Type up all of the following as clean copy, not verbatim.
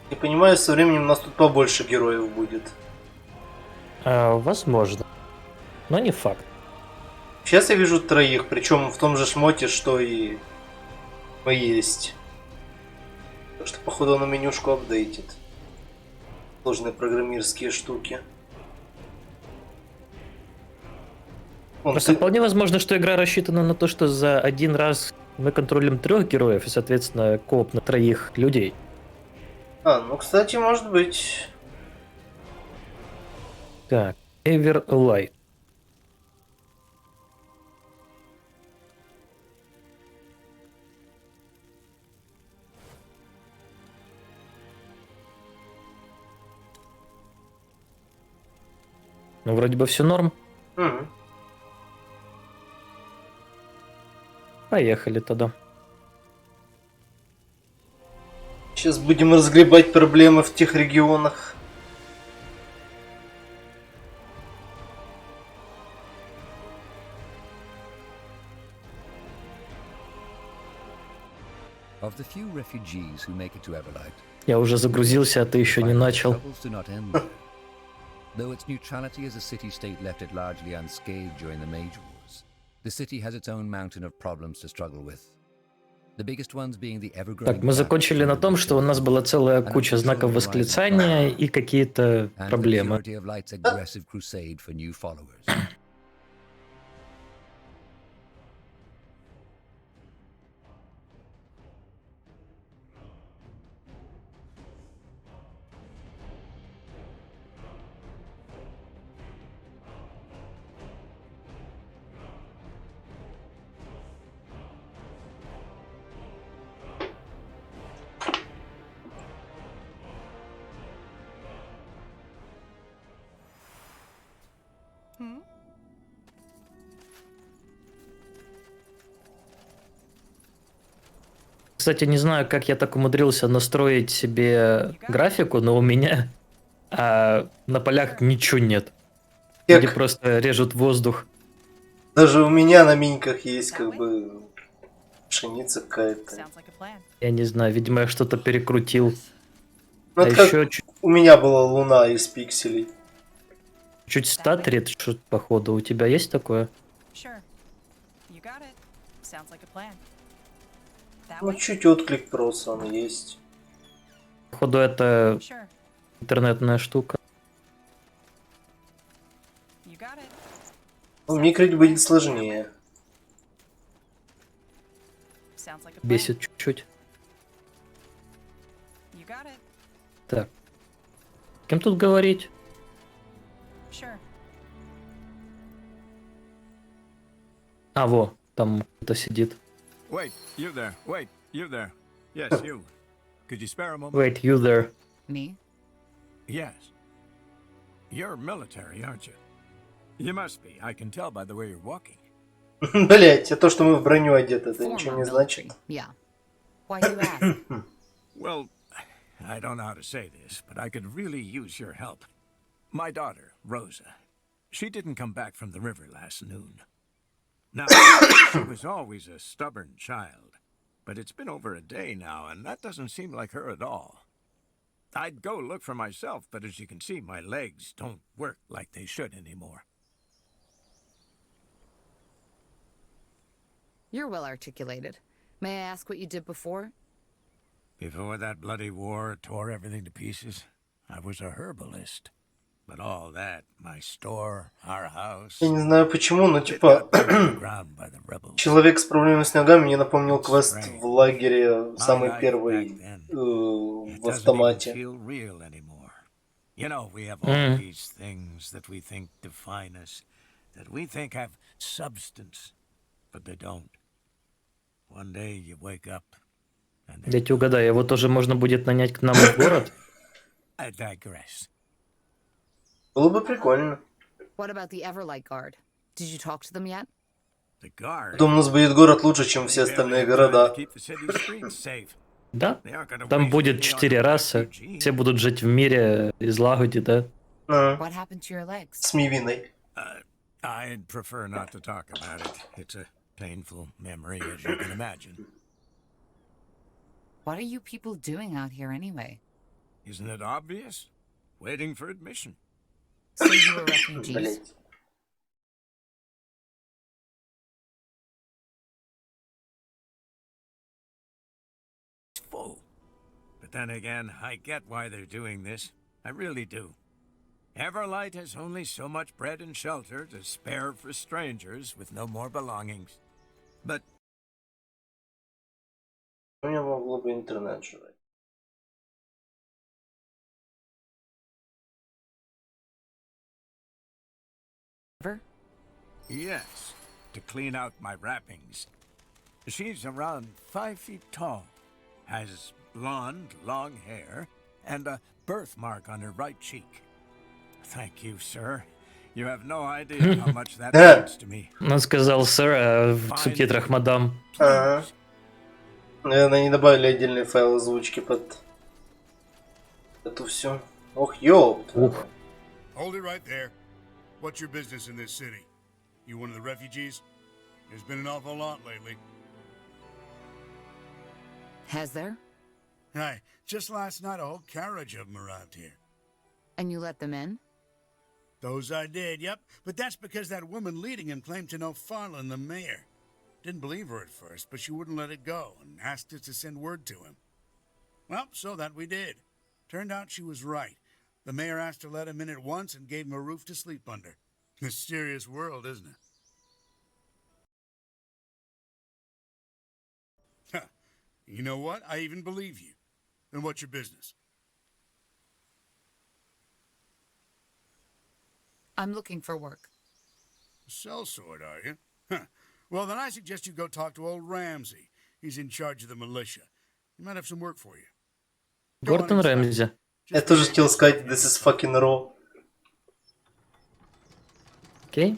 Не понимаю, со временем у нас тут побольше героев будет. Возможно, но не факт. Сейчас я вижу троих, причем в том же шмоте, что и мы есть. Так что, походу, он менюшку апдейтит. Сложные программерские штуки. Просто вполне возможно, что игра рассчитана на то, что за один раз мы контролим 3 героев и, соответственно, кооп на 3 людей. Ну, кстати, может быть. Так, Everlight. Ну, вроде бы все норм. Угу. Поехали тогда. Сейчас будем разгребать проблемы в тех регионах. Of the few refugees who make it to Everlight, Я уже загрузился, а ты еще не начал. troubles do not end there. Though its neutrality as a city-state left it largely unscathed during the Mage Wars, the city has its own mountain of problems to struggle with. The biggest ones being the ever-growing Так, мы закончили на том, что у нас была целая куча знаков восклицания и какие-то and the проблемы. purity of Light's aggressive crusade for new followers. Кстати, не знаю, как я так умудрился настроить себе графику, но у меня на полях ничего нет. Люди просто режут воздух. Даже у меня на миньках есть как бы пшеница какая-то. Я не знаю, видимо, я что-то перекрутил. Ну, А это как еще у меня была луна из пикселей. чуть статрит, что походу. У тебя есть такое? Ну, чуть отклик просто он есть. Походу, это интернетная штука. Ну, микрить будет сложнее. Бесит чуть-чуть. Так. С кем тут говорить? А, во, там кто-то сидит. Wait, you there. Wait, you there. Yes, you. Could you spare a moment? Wait, you there. Me? Yes. You're military, aren't you? You must be. I can tell by the way you're walking. Блять, а то, что мы в броню одеты, это ничего не Former значит. military. Yeah. Why do you ask? Well, I don't know how to say this, but I could really use your help. My daughter, Rosa, she didn't come back from the river last noon. Now, she was always a stubborn child, but it's been over a day now, and that doesn't seem like her at all. I'd go look for myself, but as you can see, my legs don't work like they should anymore. You're well articulated. May I ask what you did before? Before that bloody war tore everything to pieces, I was a herbalist. But all that, my store, our house... Я не знаю почему, но it типа got burned to the ground by the rebels. человек с проблемами с ногами мне напомнил квест в лагере, My самый life первый back then, в it doesn't even автомате. feel real anymore. You know, we have all these things that we think define us, that we think have substance, but they don't. One day you wake up and Дайте угадаю, его тоже можно будет нанять к нам в город? I digress. Было бы прикольно. What about the Everlight Guard? Did you talk to them yet? The guard. Думаю, у нас будет город лучше, чем все They barely остальные have time to города. keep the city streets safe. Да. They aren't gonna Там waste будет money on 4 расы. refugees. Все будут жить в мире и злагоде, да? What happened to your legs? С мивиной. I'd prefer not to talk about it. It's a painful memory, as you can imagine. What are you people doing out here anyway? Isn't it obvious? Waiting for admission. So you were refugees? Блять. Full. But then again, I get why they're doing this. I really do. Everlight has only so much bread and shelter to spare for strangers with no more belongings. But У меня могло бы интернет жрать. yes, to clean out my wrappings. She's around 5 feet tall, has blonde, long hair, and a birthmark on her right cheek. Thank you, sir. You have no idea how much that means to me. Он сказал сэр, а в субтитрах мадам. Ага. Наверное, не добавили отдельный файл озвучки под эту всю. Ох, ёпт. Ух. Hold it right there. What's your business in this city? You one of the refugees? There's been an awful lot lately. Has there? Hi, just last night a whole carriage of them arrived here. And you let them in? Those I did, yep. But that's because that woman leading him claimed to know Farland, the mayor. Didn't believe her at first, but she wouldn't let it go and asked us to send word to him. Well, so that we did. Turned out she was right. The mayor asked to let him in at once and gave him a roof to sleep under. Mysterious world, isn't it? Huh. You know what? I even believe you. Then what's your business? I'm looking for work. Sellsword, are you? Huh. Well, then I suggest you go talk to old Ramsey. He's in charge of the militia. He might have some work for you. Go on Гордон inside. Рэмзи. Я тоже хотел сказать, this is fucking raw. Окей.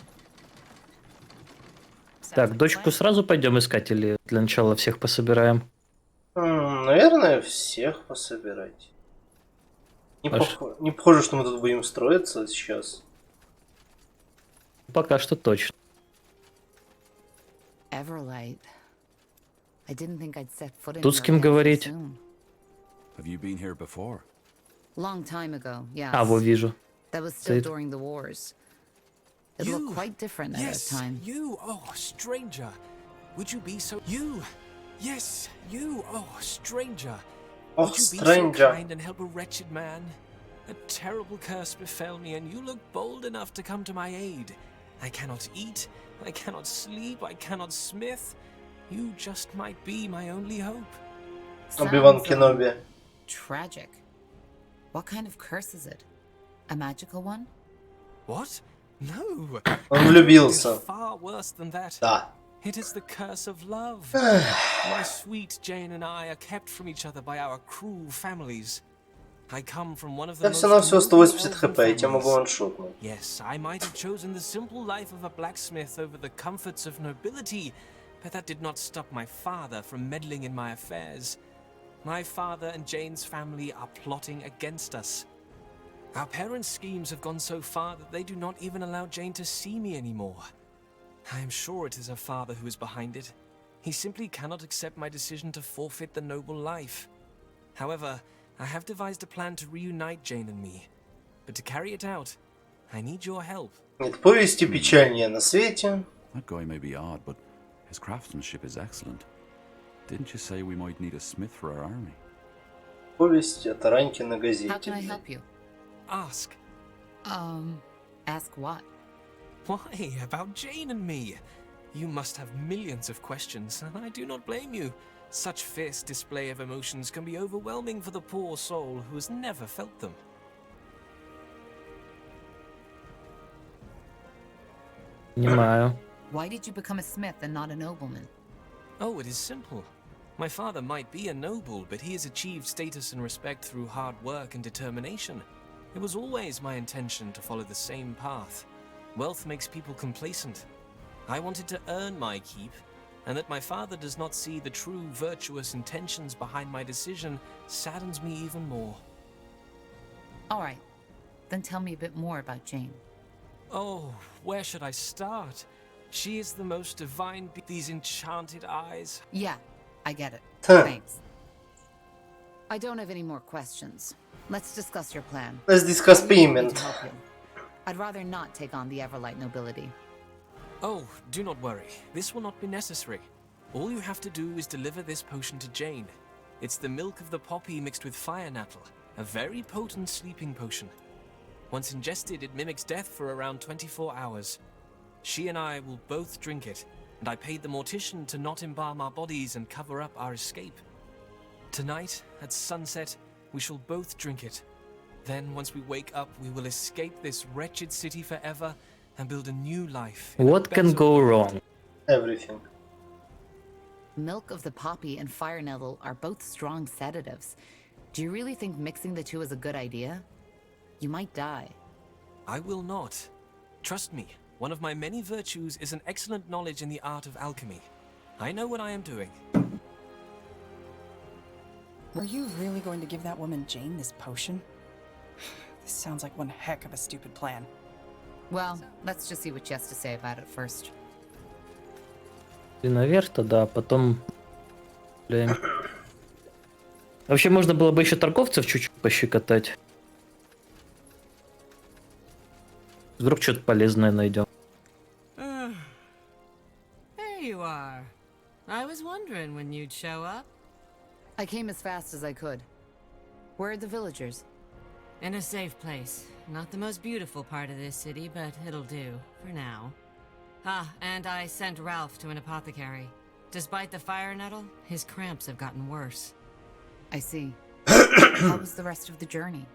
Так, дочку сразу пойдем искать или для начала всех пособираем? Наверное, всех пособирать. Не похоже, что мы тут будем строиться сейчас. Пока что точно. Everlight. I didn't think I'd set foot in Тут с here кем again so говорить? soon. Have you been here before? Long time ago, yes. А, во, вижу. That was still Стоит. during the wars. It You. looked quite different at Yes, that time. you. Oh, stranger. Would you be so... You. Yes, you. Oh, stranger. Ох, Would you be so stranger. kind and help a wretched man? A terrible curse befell me, and you look bold enough to come to my aid. I cannot eat, I cannot sleep, I cannot smith. You just might be my only hope. Оби-Ван Sounds, Кеноби. tragic. What kind of curse is it? A magical one? What? No. Он It is влюбился. far worse than that. Да. It is the curse of love. My sweet Jane and I are kept from each other by our cruel families. I come from one of the Я most всего-навсего noble 180 elven хп, я тебя могу families. ваншотнуть. Yes, I might have chosen the simple life of a blacksmith over the comforts of nobility, but that did not stop my father from meddling in my affairs. My father and Jane's family are plotting against us. Our parents' schemes have gone so far that they do not even allow Jane to see me anymore. I am sure it is her father who is behind it. He simply cannot accept my decision to forfeit the noble life. However, I have devised a plan to reunite Jane and me. But to carry it out, I need your help. Нет повести печальнее на свете. That guy may be odd, but his craftsmanship is excellent. Didn't you say we might need a smith for our army? Повесть о тараньке на How can I газете. help you? Ask. Ask what? Why, about Jane and me? You must have millions of questions, and I do not blame you. Such fierce display of emotions can be overwhelming for the poor soul who has never felt them. Понимаю. Why did you become a smith and not a nobleman? Oh, it is simple. My father might be a noble, but he has achieved status and respect through hard work and determination. It was always my intention to follow the same path. Wealth makes people complacent. I wanted to earn my keep, and that my father does not see the true virtuous intentions behind my decision saddens me even more. All right. Then tell me a bit more about Jane. Oh, where should I start? She is the most divine these enchanted eyes. Yeah, I get it. Huh. Thanks. I don't have any more questions. Let's discuss your plan. Let's discuss What do you need me payment. to help you? I'd rather not take on the Everlight nobility. Oh, do not worry. This will not be necessary. All you have to do is deliver this potion to Jane. It's the milk of the poppy mixed with fire nettle, a very potent sleeping potion. Once ingested, it mimics death for around 24 hours. She and I will both drink it, and I paid the mortician to not embalm our bodies and cover up our escape. Tonight, at sunset, we shall both drink it. Then, once we wake up, we will escape this wretched city forever and build a new life. in a What can better go world. wrong? Everything. Milk of the poppy and fire nettle are both strong sedatives. Do you really think mixing the two is a good idea? You might die. I will not. Trust me, one of my many virtues is an excellent knowledge in the art of alchemy. I know what I am doing. Were you really going to give that woman Jane this potion? This sounds like one heck of a stupid plan. Well, let's just see what she has to say about it first. И наверх тогда, а потом... Блин. Вообще можно было бы еще торговцев чуть-чуть пощекотать. Вдруг что-то полезное найдем. There you are. I was wondering when you'd show up. I came as fast as I could. Where are the villagers? In a safe place. Not the most beautiful part of this city, but it'll do, for now. Ah, and I sent Ralph to an apothecary. Despite the fire nettle, his cramps have gotten worse. I see. How was the rest of the journey?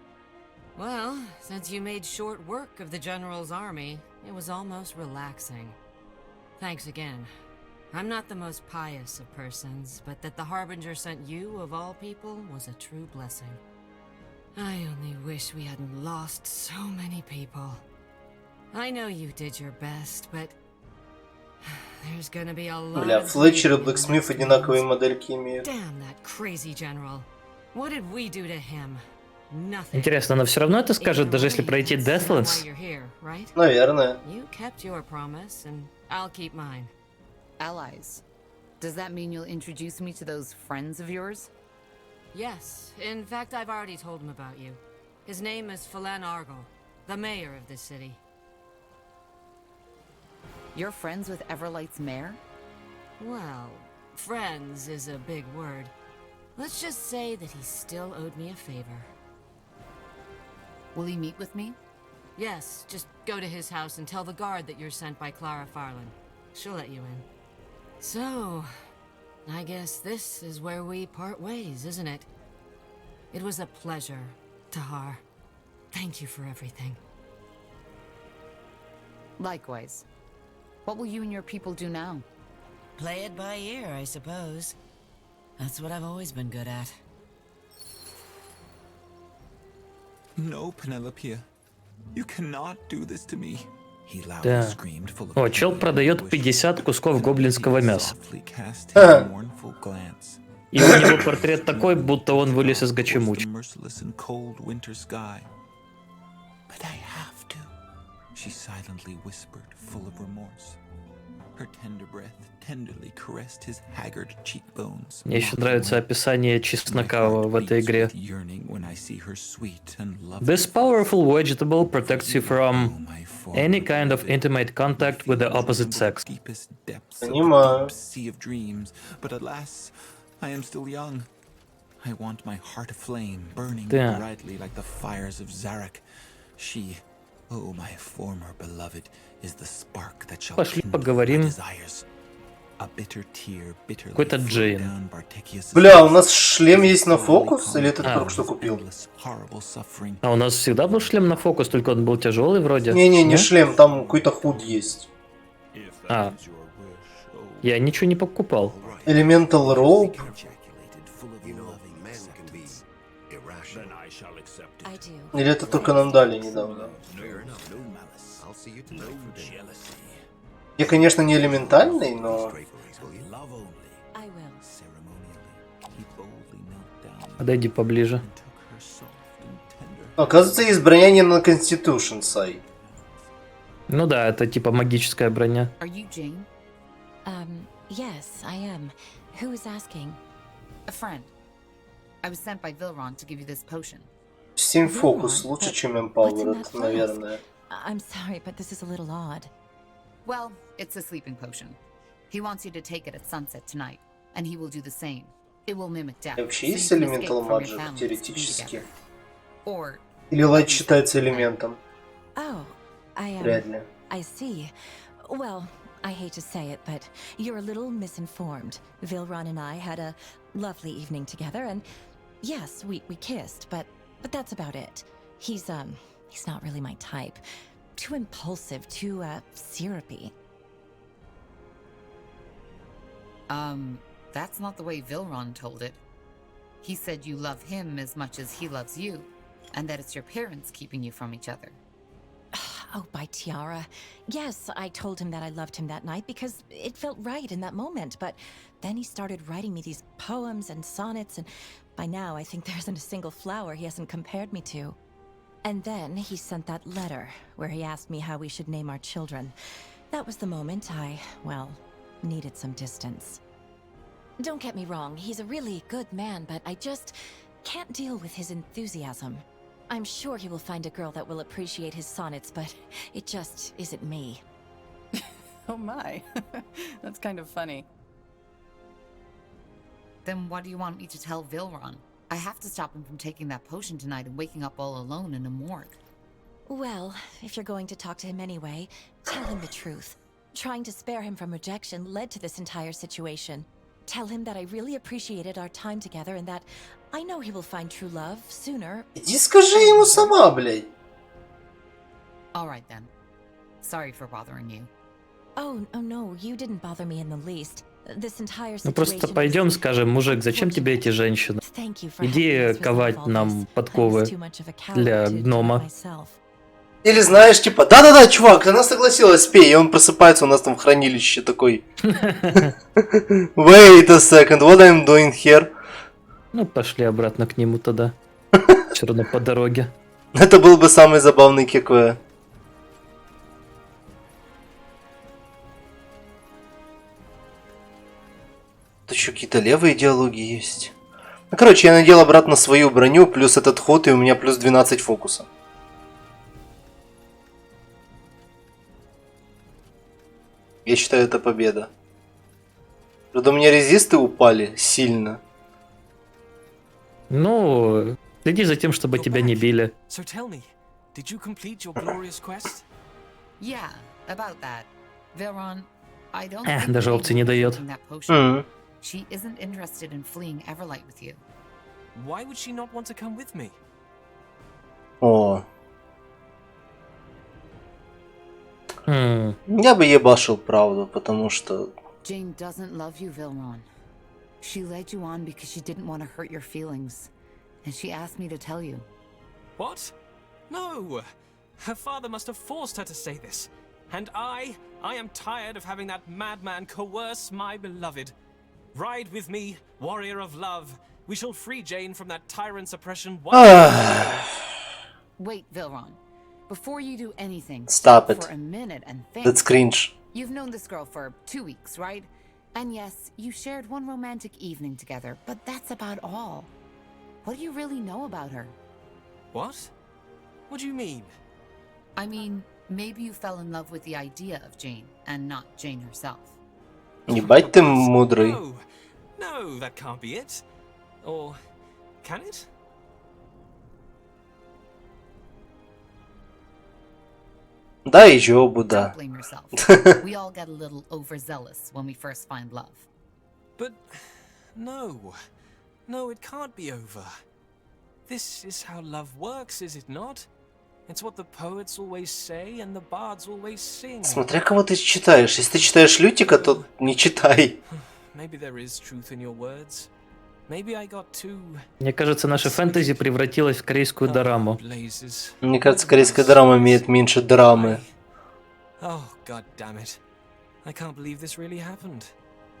Well, since you made short work of the General's army, it was almost relaxing. Thanks again. I'm not the most pious of persons, but that the Harbinger sent you, of all people, was a true blessing. I only wish we hadn't lost so many people. I know you did your best, but there's gonna be a lot Бля, of Флетчер и bleeding in Блэксмит those одинаковые dreams. модельки имеют. Damn that crazy general. What did we do to him? Nothing. Интересно, она все равно это скажет, даже если пройти That's not why Deathlands? you're here, right? Наверное. You kept your promise, and I'll keep mine. Allies. Does that mean you'll introduce me to those friends of yours? Yes, in fact, I've already told him about you. His name is Phelan Argyle, the mayor of this city. You're friends with Everlight's mayor? Well, friends is a big word. Let's just say that he still owed me a favor. Will he meet with me? Yes, just go to his house and tell the guard that you're sent by Clara Farland. She'll let you in. So, I guess this is where we part ways, isn't it? It was a pleasure, Tahar. Thank you for everything. Likewise. What will you and your people do now? Play it by ear, I suppose. That's what I've always been good at. No, Penelope. You cannot do this to me. He loudly Да. screamed, full of О, чел pain and продает anguish. 50 кусков гоблинского мяса. Softly cast his mournful glance И у него портрет такой, будто он вылез из towards гачемучи. the merciless and cold winter sky. But I have to, she silently whispered, full of remorse. Her tender breath tenderly caressed his haggard cheekbones. Мне еще нравится описание чеснока в этой игре. Yearning when I see her sweet and lovely This powerful vegetable protects you from my former any kind of intimate contact with the opposite sex. deepest depths of the Понимаю. deep sea of dreams. But alas, I am still young. I want my heart aflame, burning Да. brightly like the fires of Zarak. She, oh my former beloved, is the spark that shall Пошли kindle my поговорим. desires. A bitter tear bitterly Какой-то flowed Джейн. down Bartekius' Бля, у нас шлем face, есть на slowly фокус? Или calming ты А. только что купил? endless, horrible suffering. А у нас всегда был шлем на фокус, только он был тяжелый вроде. Не-не, не Не? шлем, там какой-то худ есть. А, я ничего не покупал. Elemental Rope. Ejaculated, full of loving acceptance. I do. Или это только нам дали недавно? Я, конечно, не элементальный, но... I will. He boldly knelt down Подойди поближе. and took her soft and tender Оказывается, есть броня не на Constitution Side. Ну да, это типа магическая броня. Are you Jane? Yes, I am. Who is asking? A friend. I was sent by Vilron to give you this potion. 7 фокус лучше, чем Empowered, наверное. I'm sorry, but this is a little odd. Well, it's a sleeping potion. He wants you to take it at sunset tonight, and he will do the same. It will mimic death. Вообще so есть you can escape Elemental from your Magic families to be теоретически? together. Or Или Light считается элементом? Oh, Вряд ли. I see. Well, I hate to say it, but you're a little misinformed. Vilron and I had a lovely evening together, and yes, we kissed, but that's about it. He's not really my type. Too impulsive, too syrupy. That's not the way Vilron told it. He said you love him as much as he loves you, and that it's your parents keeping you from each other. Oh, by Tiara. Yes, I told him that I loved him that night because it felt right in that moment, but then he started writing me these poems and sonnets, and by now I think there isn't a single flower he hasn't compared me to. And then he sent that letter where he asked me how we should name our children. That was the moment I, well, needed some distance. Don't get me wrong, he's a really good man, but I just can't deal with his enthusiasm. I'm sure he will find a girl that will appreciate his sonnets, but it just isn't me. Oh my. That's kind of funny. Then what do you want me to tell Vilron? I have to stop him from taking that potion tonight and waking up all alone in a morgue. Well, if you're going to talk to him anyway, tell him the truth. Trying to spare him from rejection led to this entire situation. Tell him that I really appreciated our time together and that I know he will find true love sooner. Иди скажи ему сама, блядь. All right then. Sorry for bothering you. Oh no, you didn't bother me in the least. This entire Ну просто situation пойдем, was скажем, мужик, зачем тебе эти женщины? Thank you for Иди helping us resolve ковать all нам this. I was подковы too much of a coward для to do it гнома. myself. Или знаешь, типа, да-да-да, чувак, она согласилась, спей, и он просыпается у нас там в хранилище такой. Wait a second, what I'm doing here? Ну, пошли обратно к нему тогда. Все равно по дороге. Это был бы самый забавный кикве. Тут еще какие-то левые диалоги есть. Ну, короче, я надел обратно свою броню, плюс этот ход, и у меня плюс 12 фокуса. Я считаю, это победа. Правда, у меня резисты упали сильно. Ну, следи за тем, чтобы тебя не били. So tell me, did you complete your glorious quest? Yeah, about that. Vilron, I don't think Даже Jane опции не will be дает. drinking that potion. She isn't interested in fleeing Everlight with you. Why would she not want to come with me? О. Хм. Я бы ебашил правду, потому что... Jane doesn't love you, Vilron. She led you on because she didn't want to hurt your feelings. And she asked me to tell you. What? No! Her father must have forced her to say this. And I am tired of having that madman coerce my beloved. Ride with me, warrior of love. We shall free Jane from that tyrant's oppression once and for all. Wait, Vilron. Before you do anything, Stop it. for a minute and think. That's cringe. You've known this girl for 2 weeks, right? And yes, you shared one romantic evening together, but that's about all. What do you really know about her? What? What do you mean? I mean, maybe you fell in love with the idea of Jane, and not Jane herself. Ебать ты мудрый. No, no, that can't be it. Or can it? Да, и жёбу, да. Don't blame yourself. We all get a little overzealous when we first find love. But no, it can't be over. This is how love works, is it not? It's what the poets always say and the bards always sing. Смотря кого ты читаешь. Если ты читаешь Лютика, то не читай. Maybe there is truth in your words. Maybe I got too... Мне кажется, наша фэнтези превратилась в корейскую дораму. Мне кажется, корейская драма имеет меньше драмы. Oh, god damn it. I can't believe this really happened.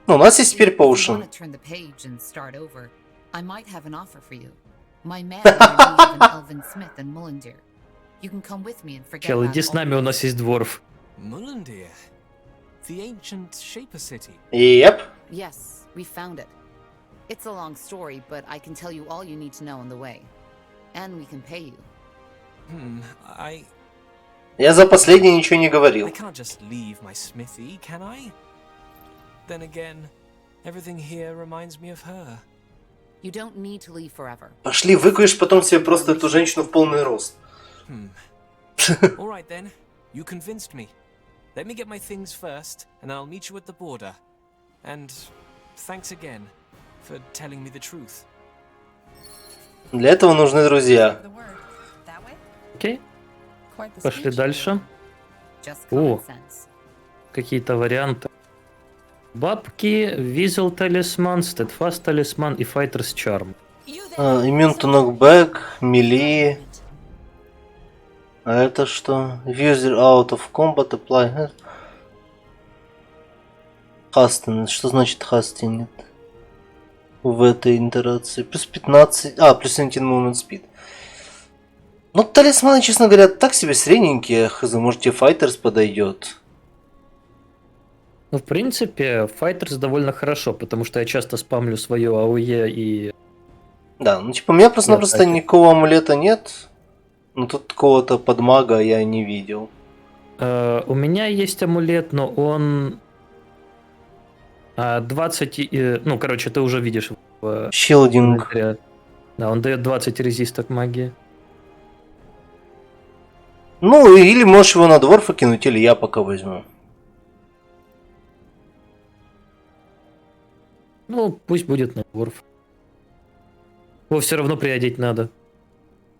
Ну, у нас есть теперь If you поушен. want to turn the page and start over, I might have an offer for you. My man is in need of an elven smith in Mullendeer. You can come with me and forget Чел, about иди с all нами, у this. нас есть дворф. Mullendeer? The ancient Shaper city? Yep. Yes, we found it. It's a long story, but I can tell you all you need to know on the way. And we can pay you. Я за последнее ничего не говорил. I can't just leave my smithy, can I? Then again, everything here reminds me of her. You don't need to leave forever. Пошли, выкуешь потом себе просто эту женщину в полный рост. All right then, you convinced me. Let me get my things first, and I'll meet you at the border. And thanks again for telling me the truth. Для этого нужны друзья. Окей. Quite the Пошли speech. дальше. Just О, common sense. какие-то варианты. Бабки, Визел талисман, Steadfast талисман и Fighter's Charm. Immune to knockback, melee. А это что? User out of combat, apply. Hasten. Что значит hasten? В этой итерации. Плюс 15. Плюс 17 movement speed. Ну, талисманы, честно говоря, так себе средненькие. Хз, может, тебе Fighters подойдет. Ну, в принципе, Fighters довольно хорошо, потому что я часто спамлю свое АОЕ и... Да, ну типа у меня просто-напросто никакого амулета нет. Ну тут какого-то подмага я не видел. У меня есть амулет, но он... 20... Ну, короче, ты уже видишь в... Щилдинг. Да, он дает 20 резисток магии. Ну, или можешь его на двор кинуть, или я пока возьму. Ну, пусть будет на Ворф. Его все равно приодеть надо.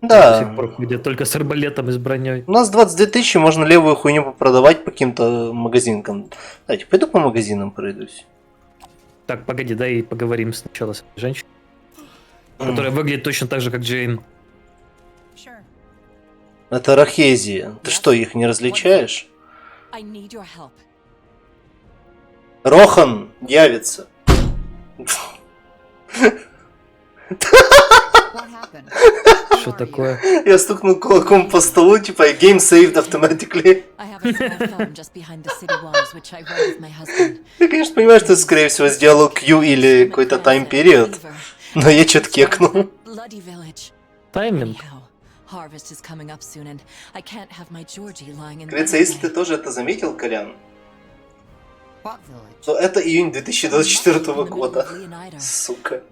Да. До сих пор ходят только с арбалетом и с броней. У нас 22 тысячи, можно левую хуйню продавать по каким-то магазинкам. Давайте, пойду по магазинам пройдусь. Так, погоди, дай поговорим сначала с этой женщиной, которая выглядит точно так же, как Джейн. Это Рахезия. Ты что, их не различаешь? Рохан явится. Что такое? Я стукнул кулаком по столу, типа game saved automatically. Я, конечно, понимаю, что это, скорее всего, сделал Q или какой-то time period, но я что-то кекнул. Тайминг. Кажется, если ты тоже это заметил, Колян, то это июнь 2024 года. Сука.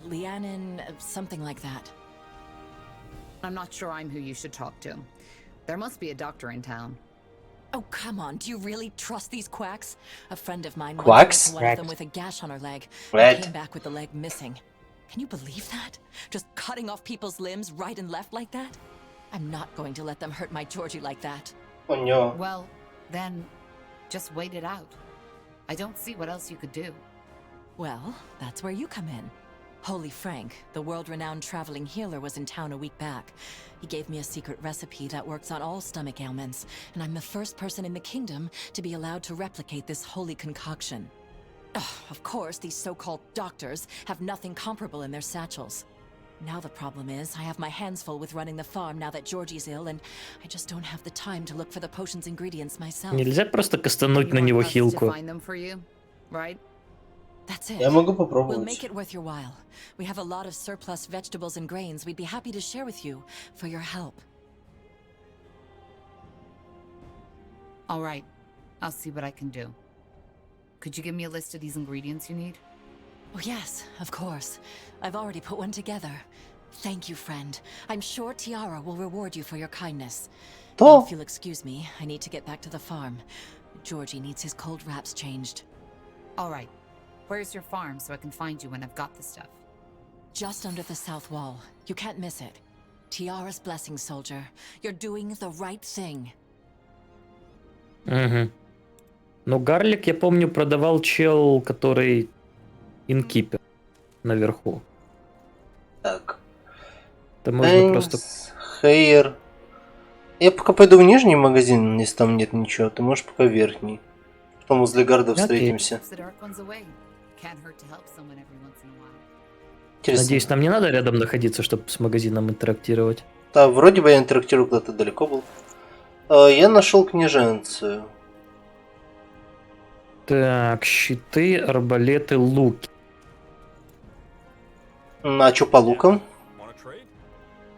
I'm not sure I'm who you should talk to. There must be a doctor in town. Oh, come on. Do you really trust these quacks? A friend of mine Quacks? went to one of them with a gash on her leg. Right. And came back with the leg missing. Can you believe that? Just cutting off people's limbs right and left like that? I'm not going to let them hurt my Georgie like that. Oh no. Well, then, just wait it out. I don't see what else you could do. Well, that's where you come in. Holy Frank, the world-renowned traveling healer, was in town a week back. He gave me a secret recipe that works on all stomach ailments, and I'm the first person in the kingdom to be allowed to replicate this holy concoction. Ugh, of course, these so-called doctors have nothing comparable in their satchels. Now the problem is, I have my hands full with running the farm now that Georgie's ill, and I just don't have the time to look for the potion's ingredients myself. Нельзя просто кастануть на него хилку. That's it. Я могу We'll попробовать. make it worth your while. We have a lot of surplus vegetables and grains we'd be happy to share with you for your help. All right, I'll see what I can do. Could you give me a list of these ingredients you need? Oh yes, of course. I've already put one together. Thank you, friend. I'm sure Tiara will reward you for your kindness. Now, if you'll excuse me, I need to get back to the farm. Georgie needs his cold wraps changed. All right. Where's your farm so I can find you when I've got the stuff? Just under the south wall. You can't miss it. Tiara's blessing, soldier. You're doing the right thing. Угу. Но Гарлик, я помню, продавал чел, который инкипер наверху. Так. Это можно просто... Хейер. Я пока пойду в нижний магазин, если там нет ничего. Ты можешь пока в верхний. Потом возле гарда встретимся. Интересно. Надеюсь, нам не надо рядом находиться, чтобы с магазином интерактировать. Да, вроде бы я интерактирую, куда-то далеко был. Я нашел княженцию. Так, щиты, арбалеты, луки. А что по лукам?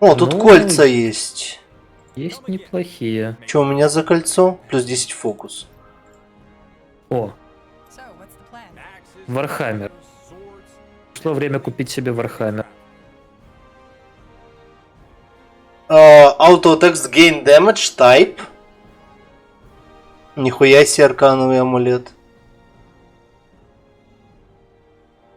О, тут Ну, кольца есть. Есть неплохие. Что у меня за кольцо? Плюс 10 фокус. О, Вархаммер. Пришло время купить себе Вархаммер. Auto text gain damage type. Нихуя себе аркановый амулет.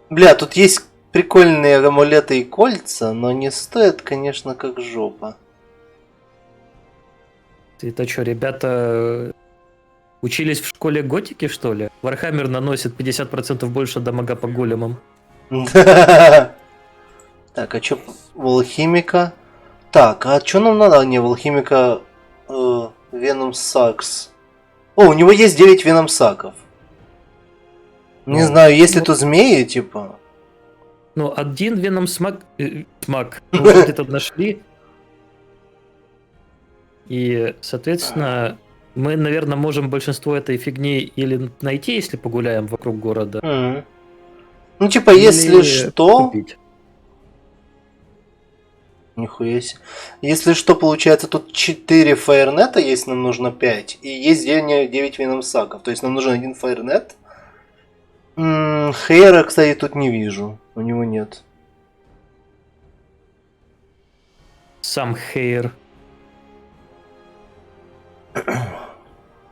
Бля, тут есть прикольные амулеты и кольца, но не стоят, конечно, как жопа. Это что, ребята учились в школе готики, что ли? Вархаммер наносит 50% больше дамага по големам. Так, а чё у алхимика? Так, а чё нам надо? Не, у алхимика Веном Сакс. О, у него есть 9 Веном Саков. Не знаю, есть ли тут змеи, типа. Ну, один Веном Смак... Смак. Мы где-то нашли. И, соответственно, мы, наверное, можем большинство этой фигни или найти, если погуляем вокруг города. Ну, типа, если что... Купить. Нихуя себе. Если что, получается, тут 4 фаернета есть, нам нужно 5. И есть 9 Веном Саков. То есть нам нужен один фаернет. Хейра, кстати, тут не вижу. У него нет. Сам Хейр.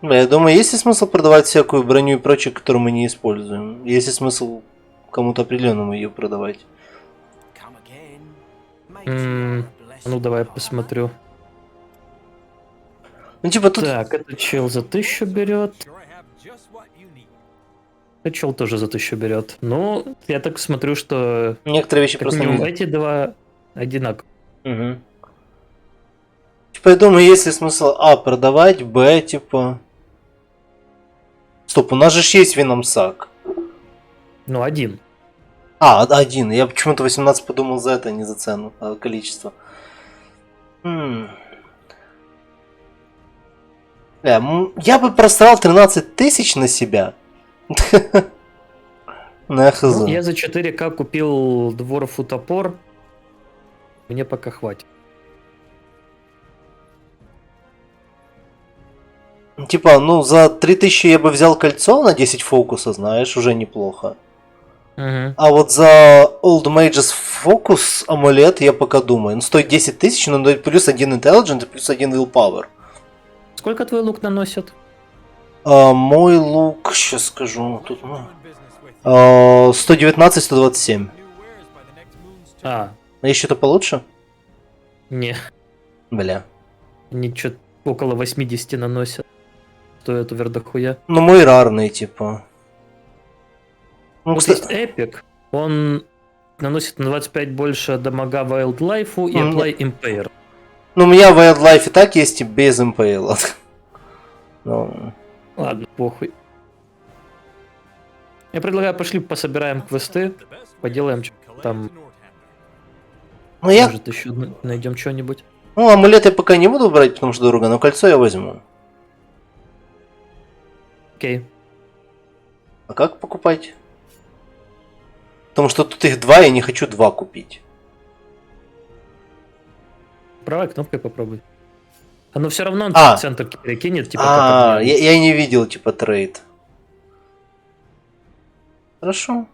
Я думаю, есть ли смысл продавать всякую броню и прочее, которую мы не используем? Есть ли смысл кому-то определенному ее продавать? Ну, давай я посмотрю. Ну, типа тут... Так, это чел за 1000 берет. Это чел тоже за 1000 берет. Ну, я так смотрю, что... Некоторые вещи как просто минимум не... эти два одинаковые. Угу. Типа, я думаю, есть ли смысл продавать, типа... Стоп, у нас же есть Веном Сак. Ну, один. Один. Я почему-то 18 подумал за это, а не за цену, а количество. Я бы просрал 13 тысяч на себя. На хз. Ну, я за 4К купил дворфу топор. Мне пока хватит. Типа, ну, за 3000 я бы взял кольцо на 10 фокуса, знаешь, уже неплохо. А вот за Old Mages Focus амулет я пока думаю. Он стоит 10 тысяч, но дает плюс 1 Intelligent и плюс 1 Willpower. Сколько твой лук наносит? Мой лук, сейчас скажу. Тут, 119-127. А есть что-то получше? Не. Бля. Ничего, около 80 наносят. Стоит увер дохуя. Ну, мой рарный, типа. Ну, вот кстати... есть эпик. Он наносит на 25 больше дамага Wildlife и Apply Impair. Ну, у меня Wildlife и так есть, и без Impale. Ну... Ладно, похуй. Я предлагаю, пошли пособираем квесты, поделаем что-то там. Ну, я... Может, еще найдем что-нибудь. Ну, амулет я пока не буду брать, потому что дорого, но кольцо я возьму. Окей. А как покупать? Потому что тут их 2, я не хочу 2 купить. Правой кнопкой попробуй. Оно все равно он в центр перекинет, типа как я не видел, типа, трейд. Хорошо.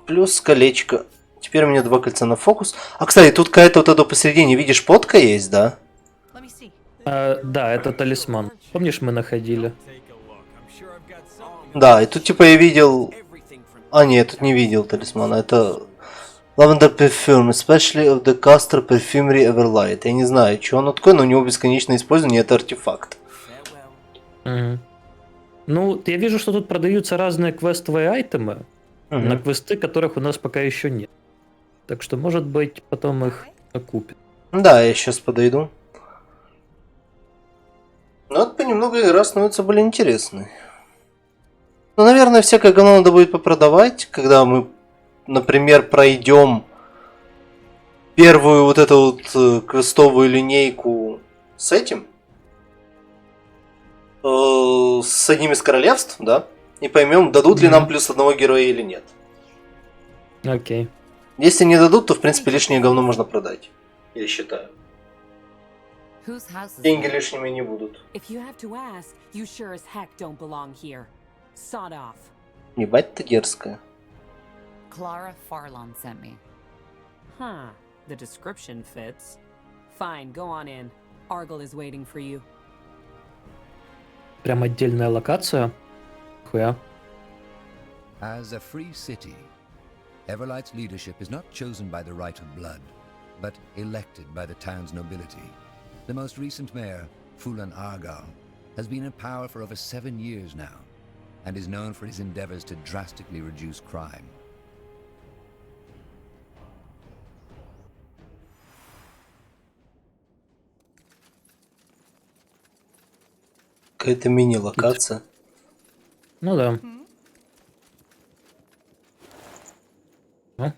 Плюс колечко. Теперь у меня 2 кольца на фокус. А, кстати, тут какая-то вот эта посередине, видишь, подка есть, да? Да, это талисман. Помнишь, мы находили? Да, и тут типа я видел... нет, тут не видел талисмана. Это... Lavender Perfume, especially of the Castor Perfumery Everlight. Я не знаю, что оно такое, но у него бесконечное использование, это артефакт. Ну, я вижу, что тут продаются разные квестовые айтемы на квесты, которых у нас пока еще нет. Так что, может быть, потом их купим. Да, я сейчас подойду. Ну, вот понемногу игра становится более интересной. Ну, наверное, всякое говно надо будет попродавать, когда мы, например, пройдем первую вот эту вот квестовую линейку с этим. С одним из королевств, да? И поймем, дадут ли нам плюс 1 героя или нет. Окей. Если не дадут, то в принципе лишнее говно можно продать. Я считаю. Whose house is Деньги it? лишними не будут. If you have to ask, you sure as heck don't belong here. Sod off. Ебать ты дерзкая. Clara Farlon sent me. Huh. The description fits. Fine, go on in. Argyle is waiting for you. Прям отдельная локация. Хуя. As a free city, Everlight's leadership is not chosen by the right of blood, but elected by the town's nobility. The most recent mayor, Fulan Argal, has been in power for over 7 years now, and is known for his endeavors to drastically reduce crime. Какая-то мини-локация. Ну да. Ну,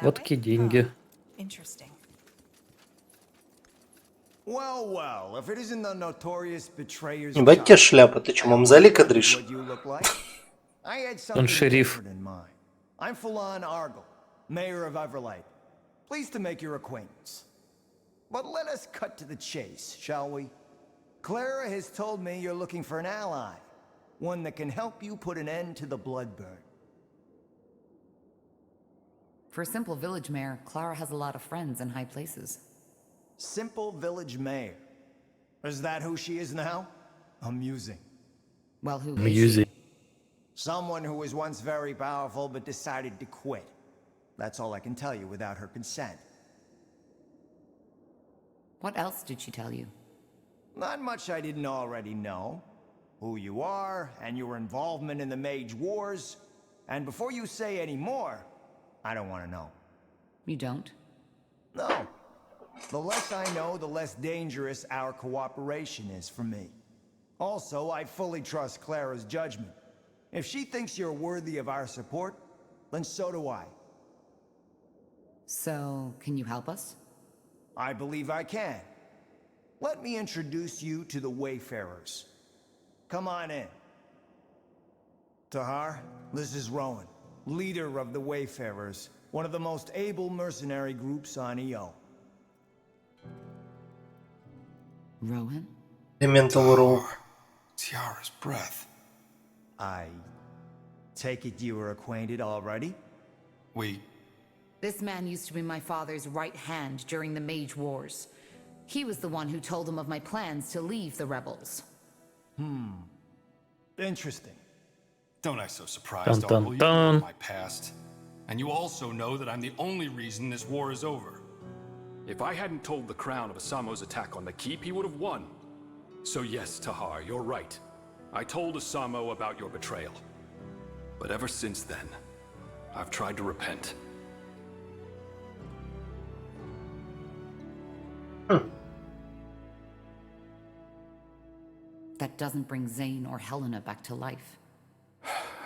вот такие деньги. Interesting. Well, well, if it isn't the notorious betrayer's Ебать тебе шляпа, ты чё, мамзали кадришь? what you look like. I had Он something шериф. different in mind. I'm Fulan Argal, mayor of Everlight. Pleased to make your acquaintance. But let us cut to the chase, shall we? Clara has told me you're looking for an ally, one that can help you put an end to the blood burn. For a simple village mayor, Clara has a lot of friends in high places. Simple village mayor. Is that who she is now? Amusing. Well, who is Music. Someone who was once very powerful but decided to quit. That's all I can tell you without her consent. What else did she tell you? Not much I didn't already know. Who you are, and your involvement in the Mage Wars. And before you say any more, I don't want to know. You don't? No. The less I know, the less dangerous our cooperation is for me. Also, I fully trust Clara's judgment. If she thinks you're worthy of our support, then so do I. So, can you help us? I believe I can. Let me introduce you to the Wayfarers. Come on in. Tahar, this is Rowan, leader of the Wayfarers, one of the most able mercenary groups on EO. Rowan? Mental roll. Tiara's breath. I take it you were acquainted already? This man used to be my father's right hand during the Mage Wars. He was the one who told him of my plans to leave the rebels. Interesting. Don't act so surprised, Dun, dun, Argyle. You know dun. my past. And you also know that I'm the only reason this war is over. If I hadn't told the Crown of Asamo's attack on the keep, he would have won. So yes, Tahar, you're right. I told Asamo about your betrayal. But ever since then, I've tried to repent. That doesn't bring Zane or Helena back to life.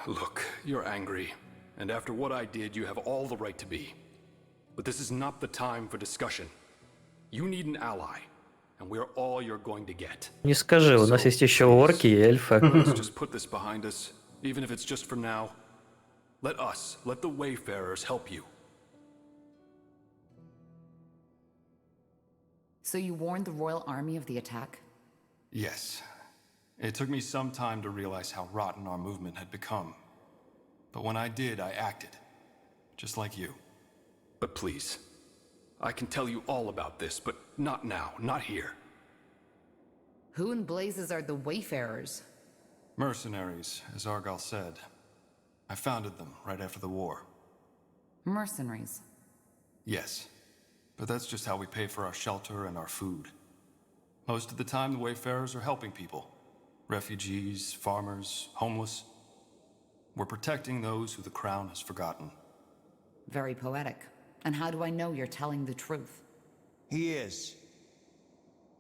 Look, you're angry. And after what I did, you have all the right to be. But this is not the time for discussion. You need an ally. And we're all you're going to get. Не скажи, у нас есть еще орки и эльфы. Let's just put this behind us, even if it's just for now. Let the Wayfarers help you. So you warned the Royal Army of the attack? Yes. It took me some time to realize how rotten our movement had become. But when I did, I acted. Just like you. But please, I can tell you all about this, but not now, not here. Who in blazes are the Wayfarers? Mercenaries, as Argal said. I founded them right after the war. Mercenaries. Yes. But that's just how we pay for our shelter and our food. Most of the time, the Wayfarers are helping people. Refugees, farmers, homeless. We're protecting those who the Crown has forgotten. Very poetic. And how do I know you're telling the truth? He is.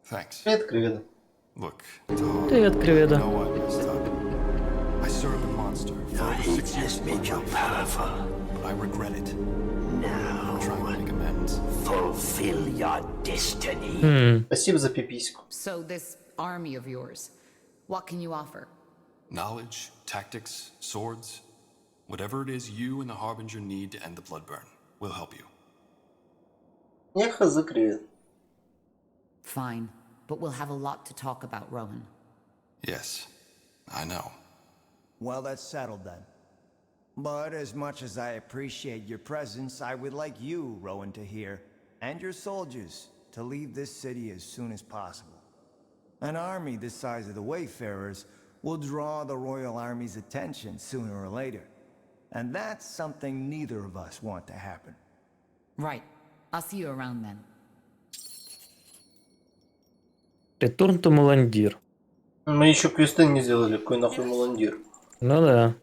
Thanks. Привет, Криведа. Look, Привет, Криведа. I know I messed up. I served a monster for over 6 years. Made you powerful. But I regret it. Now I'm trying to make amends. Fulfill your destiny. Спасибо за пипиську. So this army of yours, what can you offer? Knowledge, tactics, swords. Whatever it is you and the Harbinger need to end the blood burn, we'll help you. Неха закрыт. Fine, but we'll have a lot to talk about, Rowan. Yes, I know. Well, that's settled then. But as much as I appreciate your presence, I would like you, Rowan, to hear, and your soldiers, to leave this city as soon as possible. An army this size of the Wayfarers will draw the Royal Army's attention sooner or later. And that's something neither of us want to happen. Right. I'll see you around then. Return to Маландир. Мы еще квесты не сделали, какой нахуй Маландир. Ну да.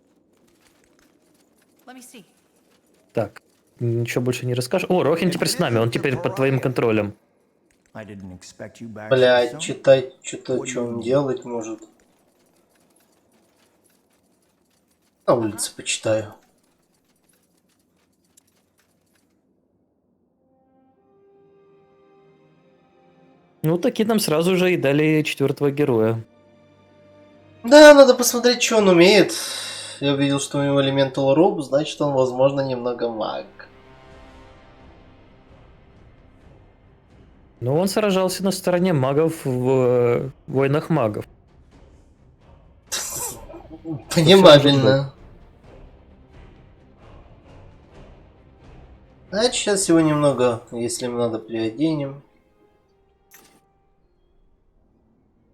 Let me see. Так, ничего больше не расскажешь. О, Рохин теперь с нами, он теперь под твоим контролем. Блять, читать что-то, что он делать может. На улице почитаю. Ну, таки нам сразу же и дали 4-го героя. Да, надо посмотреть, что он умеет. Я увидел, что у него элементал руб, значит, он, возможно, немного маг. Ну, он сражался на стороне магов в войнах магов. Понимабельно. Значит, сейчас его немного, если им надо, приоденем.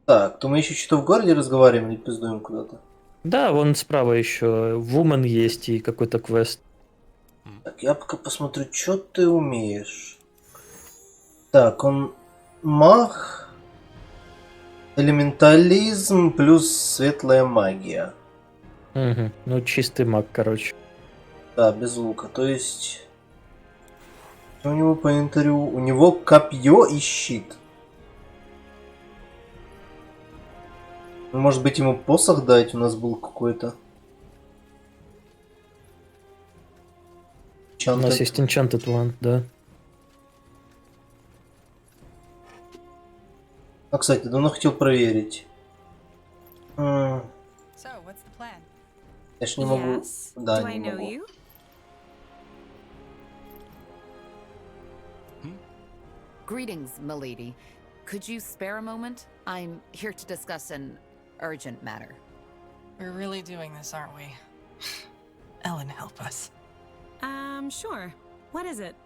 Так, то мы еще что-то в городе разговариваем или пиздуем куда-то? Да, вон справа еще Вумен есть и какой-то квест. Так, я пока посмотрю, что ты умеешь. Так, он маг, элементализм плюс светлая магия. Угу. Ну, чистый маг, короче. Да, без лука. То есть... У него по инвентарю... У него копье и щит. Может быть, ему посох дать? У нас был какой-то. У нас есть Enchanted One, да. А, кстати, давно хотел проверить. Я ж не могу... Да, не могу. Greetings, milady. Could you spare a moment? I'm here to discuss an urgent matter. We're really doing this, aren't we? Ellen, help us. Sure. What is it?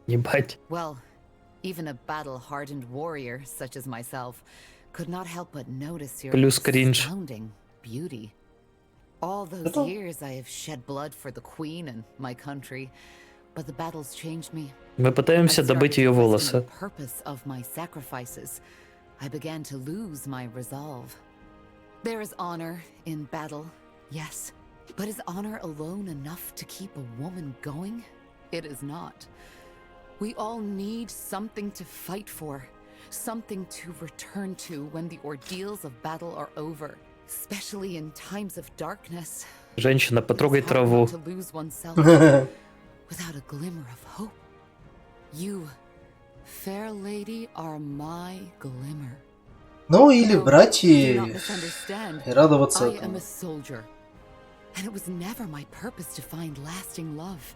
Ебать. Well, even a battle-hardened warrior such as myself could not help but notice your astounding beauty. All those years I have shed blood for the Queen and my country, but the battles changed me. Мы пытаемся добыть ее волосы. Purpose of my sacrifices, I began to lose my resolve. There is honor in battle, yes, but is honor alone enough to keep a woman going? It is not. We all need something to fight for, something to return to when the ordeals of battle are over, especially in times of darkness. Женщина, потрогай траву. To lose oneself without a glimmer of hope. You, fair lady, are my glimmer. Ну или брать и радоваться I am этому. a soldier, and it was never my purpose to find lasting love.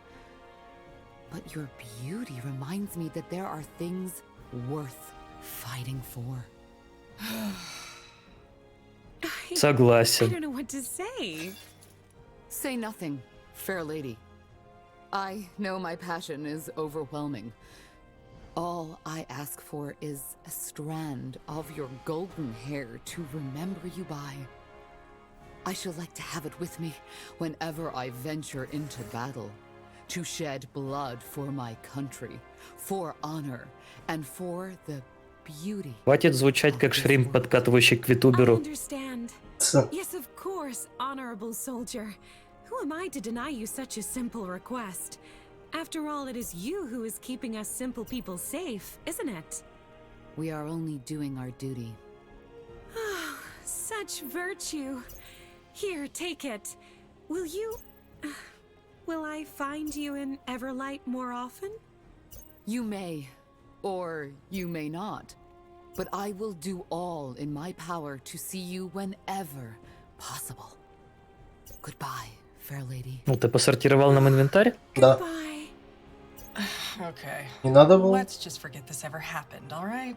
But your beauty reminds me that there are things worth fighting for. Согласен. I don't know what to say. Say nothing, fair lady. I know my passion is overwhelming. All I ask for is a strand of your golden hair to remember you by. I should like to have it with me whenever I venture into battle. To shed blood for my country, for honor, and for the beauty. Хватит звучать как шримп, подкатывающий к I витуберу. understand. Yes, of course, honorable soldier. Who am I to deny you such a simple request? After all, it is you who is keeping us simple people safe, isn't it? We are only doing our duty. Such virtue. Here, take it. Will you... Will I find you in Everlight more often? You may, or you may not. but I will do all in my power to see you whenever possible. Goodbye, fair lady. Ну, ты посортировал нам инвентарь? Да. Okay. Не надо было? Let's just forget this ever happened, all right?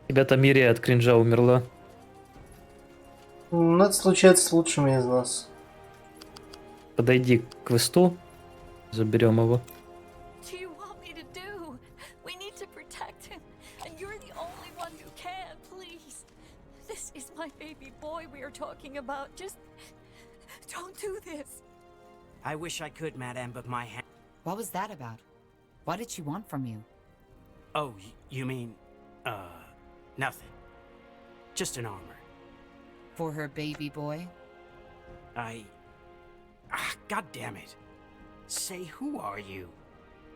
Ребята, Мирия от кринжа умерла. Ну, это случается с лучшими из нас. Подойди к квесту, заберем его. What do you want me to do? We need to protect him, and you're the only one who can, please. This is my baby boy we are talking about. Just don't do this. I wish I could, madame, but my hand... What was that about? What did she want from you? Oh, you mean... nothing. Just an armor. For her baby boy? God damn it. Say, who are you?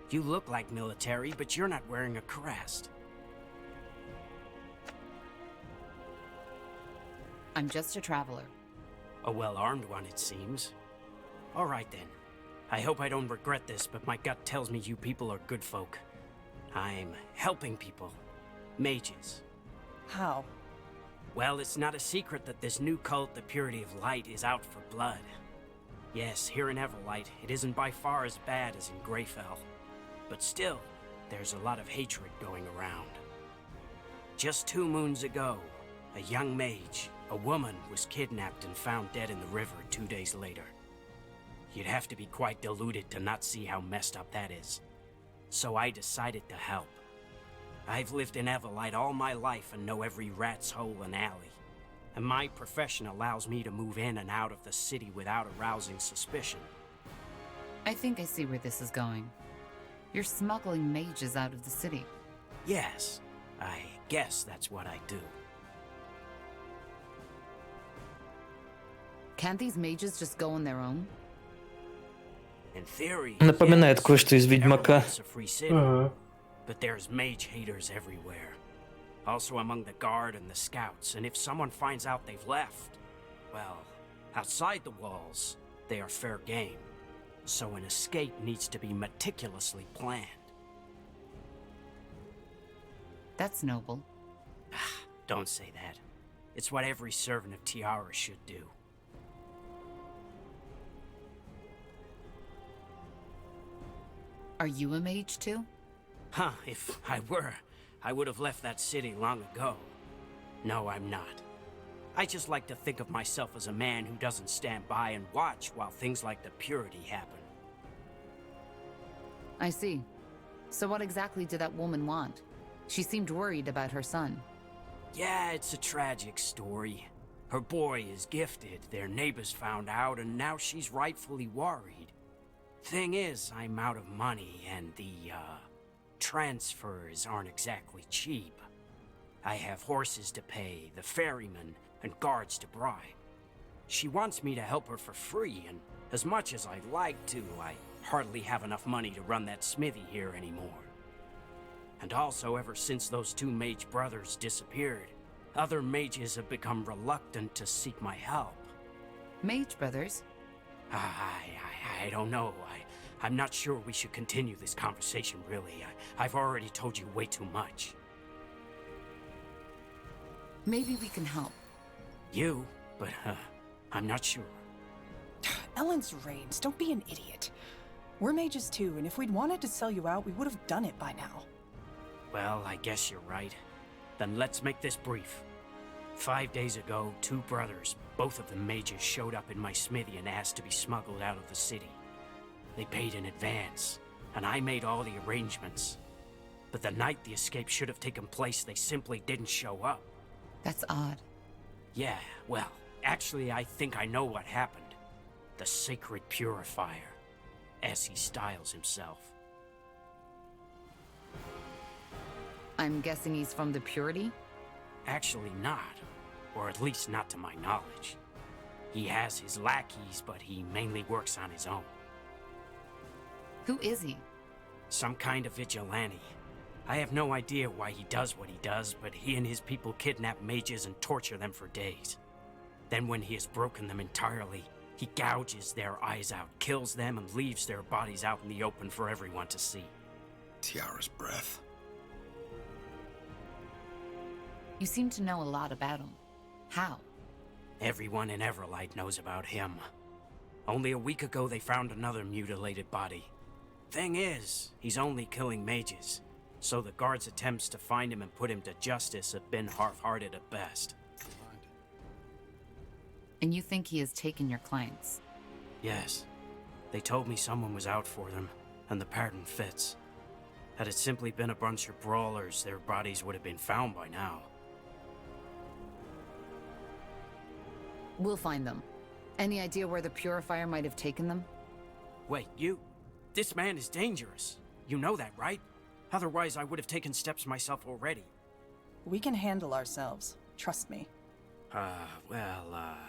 You look like military, but you're not wearing a crest. I'm just a traveler. A well-armed one, it seems. All right, then. I hope I don't regret this, but my gut tells me you people are good folk. I'm helping people. Mages. How? Well, it's not a secret that this new cult, the Purity of Light, is out for blood. Yes, here in Everlight, it isn't by far as bad as in Greyfell. But still, there's a lot of hatred going around. Just 2 moons ago, a young mage, a woman, was kidnapped and found dead in the river 2 days later. You'd have to be quite deluded to not see how messed up that is. So I decided to help. I've lived in Everlight all my life and know every rat's hole and alley. And my profession allows me to move in and out of the city without arousing suspicion. I think I see where this is going. You're smuggling mages out of the city. Yes, I guess that's what I do. Can't these mages just go on their own? In theory, Напоминает кое-что из Ведьмака. Everlight's a free city, but there's mage haters everywhere. Also among the guard and the scouts, and if someone finds out they've left, well, outside the walls, they are fair game. So an escape needs to be meticulously planned. That's noble. Don't say that. It's what every servant of Tiara should do. Are you a mage too? Huh, if I were, I would have left that city long ago. No, I'm not. I just like to think of myself as a man who doesn't stand by and watch while things like the Purity happen. I see. So what exactly did that woman want? She seemed worried about her son. Yeah, it's a tragic story. Her boy is gifted, their neighbors found out, and now she's rightfully worried. Thing is, I'm out of money, and the, transfers aren't exactly cheap. I have horses to pay, the ferryman, and guards to bribe. She wants me to help her for free, and as much as I'd like to, I hardly have enough money to run that smithy here anymore. And also, ever since those 2 mage brothers disappeared, other mages have become reluctant to seek my help. Mage brothers? I don't know. I'm not sure we should continue this conversation, really. I've already told you way too much. Maybe we can help. You? But, I'm not sure. Ellen's reigns, don't be an idiot. We're mages too, and if we'd wanted to sell you out, we would have done it by now. Well, I guess you're right. Then let's make this brief. 5 days ago, 2 brothers, both of them mages, showed up in my smithy and asked to be smuggled out of the city. They paid in advance, and I made all the arrangements. But the night the escape should have taken place, they simply didn't show up. That's odd. Yeah, well, actually, I think I know what happened. The Sacred Purifier, as he styles himself. I'm guessing he's from the Purity? Actually not, or at least not to my knowledge. He has his lackeys, but he mainly works on his own. Who is he? Some kind of vigilante. I have no idea why he does what he does, but he and his people kidnap mages and torture them for days. Then when he has broken them entirely, he gouges their eyes out, kills them, and leaves their bodies out in the open for everyone to see. Tiara's breath. You seem to know a lot about him. How? Everyone in Everlight knows about him. Only a week ago they found another mutilated body. Thing is, he's only killing mages, so the guards' attempts to find him and put him to justice have been half-hearted at best. And you think he has taken your clients? Yes. They told me someone was out for them, and the pattern fits. Had it simply been a bunch of brawlers, their bodies would have been found by now. We'll find them. Any idea where the purifier might have taken them? Wait, you? This man is dangerous. You know that, right? Otherwise, I would have taken steps myself already. We can handle ourselves. Trust me. I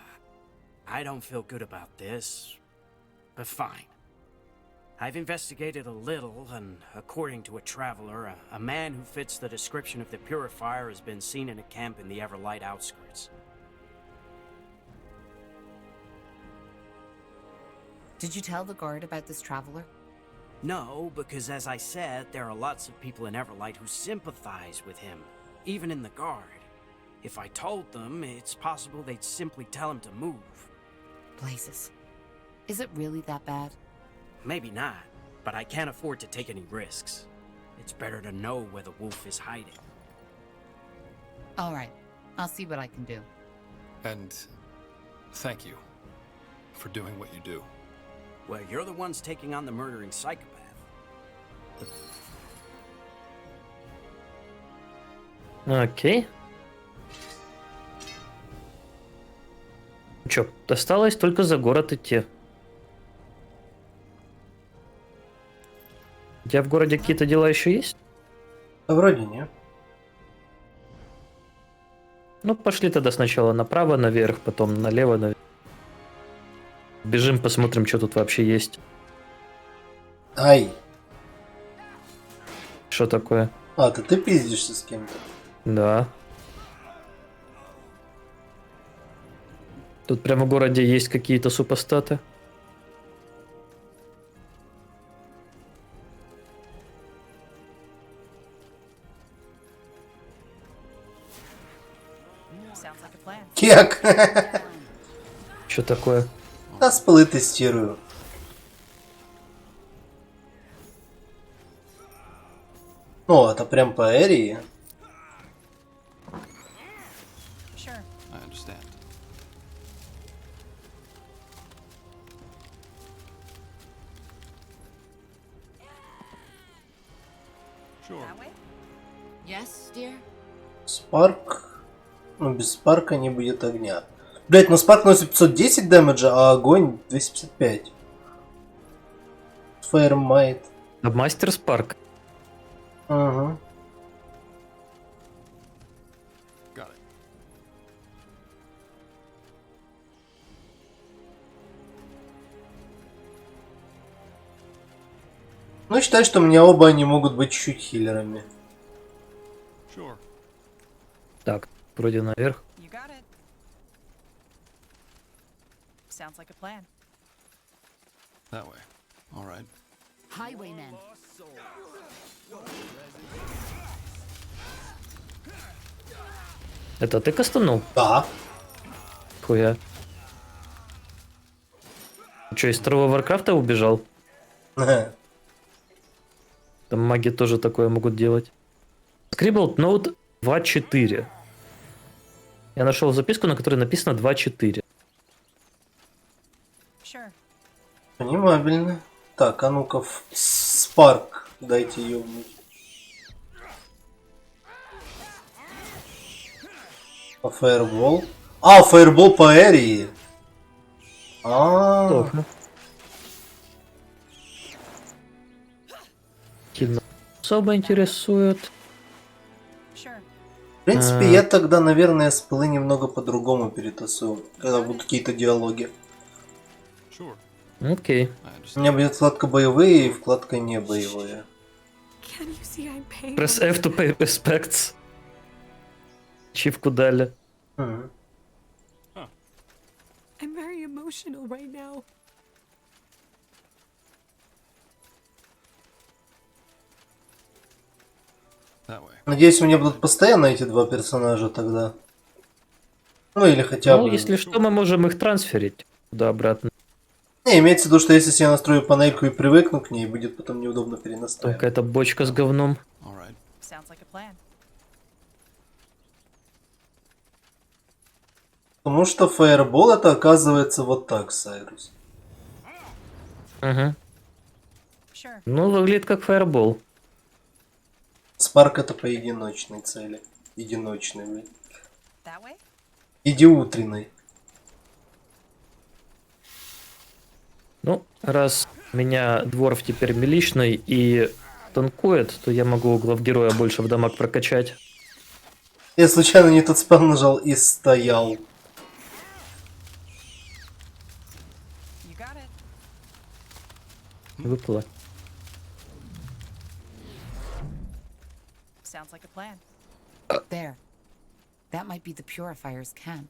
don't feel good about this, but fine. I've investigated a little, and according to a traveler, a man who fits the description of the Purifier has been seen in a camp in the Everlight outskirts. Did you tell the guard about this traveler? No, because as I said, there are lots of people in Everlight who sympathize with him, even in the guard. If I told them, it's possible they'd simply tell him to move. Blazes. Is it really that bad? Maybe not, but I can't afford to take any risks. It's better to know where the wolf is hiding. All right. I'll see what I can do. And thank you for doing what you do. Well, you're the ones taking on the murdering psychopath. Окей. Чё, осталось только за город идти. У тебя в городе какие-то дела еще есть? Да вроде нет. Ну, пошли тогда сначала направо наверх, потом налево наверх. Бежим, посмотрим, что тут вообще есть. Ай. Что такое? А, ты пиздишься с кем-то? Да. Тут прямо в городе есть какие-то супостаты. Кек! Что такое? Да, спылы тестирую. О, это прям по Эрии. I understand. Sure. Yes, dear? Спарк. Ну, без спарка не будет огня. Блять, но спарк носит 510 дэмэджа, а огонь 255. Фаермайт. А мастер Спарк. Ага. Ну, считай, что у меня оба они могут быть чуть-чуть хиллерами. Sure. Так, вроде наверх. You got it. Sounds like a plan. That way. All right. Highwaymen. Это ты кастанул? Да. Хуя. Че, из второго Варкрафта убежал? Там маги тоже такое могут делать. Scribbled Note 2.4. Я нашел записку, на которой написано 2.4. Sure. Понимабельно. Так, а ну-ка, Спарк. Дайте ёбнуть. А Фаербол? А, Фаербол по Эрии. Плохо. Сильно особо интересует. В принципе, я тогда, наверное, спылы немного по-другому перетасую, когда будут какие-то диалоги. Окей. У меня будет вкладка боевые и вкладка не боевые. Press F to pay respects. Чивку дали. I'm very emotional right now. Надеюсь, у меня будут постоянно эти два персонажа тогда. Ну или хотя бы... Ну, если что, мы можем их трансферить туда-обратно. Не, имеется в виду, что если я настрою панельку и привыкну к ней, будет потом неудобно перенастраивать. Только это бочка с говном. Потому что фаербол это оказывается вот так, Сайрус. Угу. Ну, выглядит как фаербол. Спарк это по единочной цели. Единочной, блин. Идиутренной. Ну, раз у меня дворф теперь миличный и танкует, то я могу главгероя больше в дамаг прокачать. Я случайно не тот спам нажал и стоял. Выпало. There. That might be the Purifier's camp.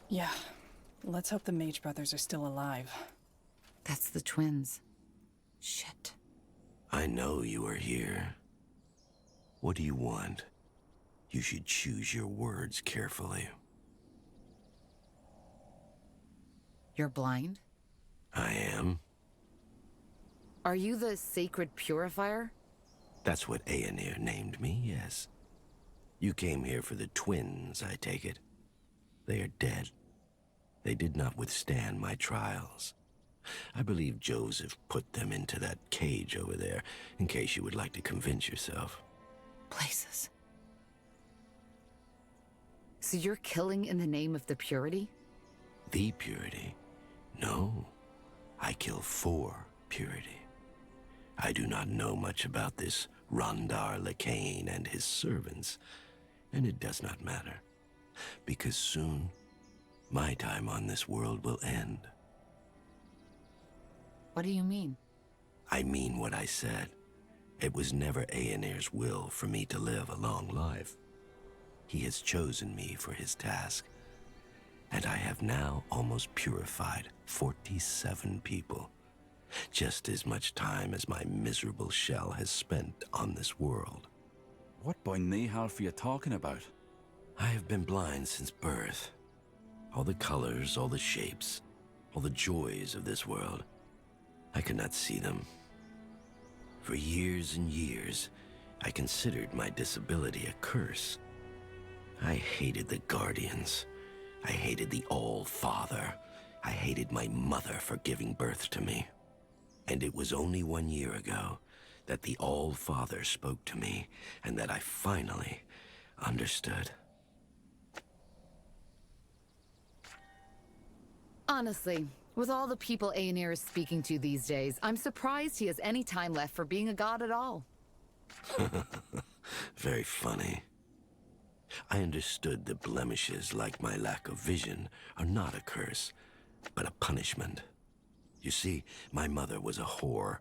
Yeah. Let's hope the Mage brothers are still alive. That's the twins. Shit. I know you are here. What do you want? You should choose your words carefully. You're blind? I am. Are you the sacred purifier? That's what Aenir named me, yes. You came here for the twins, I take it. They are dead. They did not withstand my trials. I believe Joseph put them into that cage over there, in case you would like to convince yourself. Places. So you're killing in the name of the purity? The purity? No. I kill for purity. I do not know much about this Rondar Lacane and his servants, and it does not matter, because soon my time on this world will end. What do you mean? I mean what I said. It was never Aenir's will for me to live a long life. He has chosen me for his task, and I have now almost purified 47 people. Just as much time as my miserable shell has spent on this world. What by Nihalf are you talking about? I have been blind since birth. All the colors, all the shapes, all the joys of this world. I could not see them. For years and years, I considered my disability a curse. I hated the Guardians. I hated the All-Father. I hated my mother for giving birth to me. And it was only 1 year ago that the All-Father spoke to me and that I finally understood. Honestly, with all the people Aenir is speaking to these days, I'm surprised he has any time left for being a god at all. Very funny. I understood that blemishes like my lack of vision are not a curse, but a punishment. You see, my mother was a whore.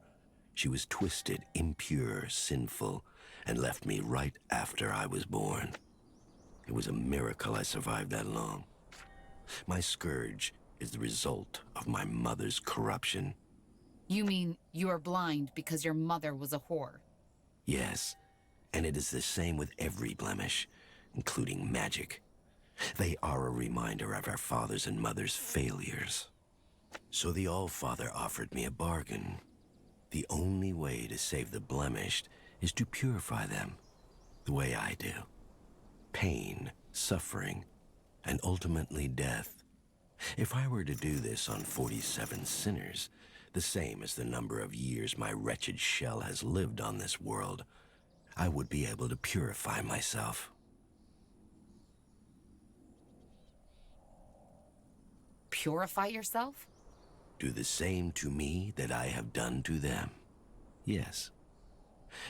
She was twisted, impure, sinful, and left me right after I was born. It was a miracle I survived that long. My scourge is the result of my mother's corruption. You mean you are blind because your mother was a whore? Yes, and it is the same with every blemish, including magic. They are a reminder of our fathers and mothers' failures. So the All-Father offered me a bargain. The only way to save the blemished is to purify them, the way I do. Pain, suffering, and ultimately death. If I were to do this on 47 sinners, the same as the number of years my wretched shell has lived on this world, I would be able to purify myself. Purify yourself? Do the same to me that I have done to them. Yes.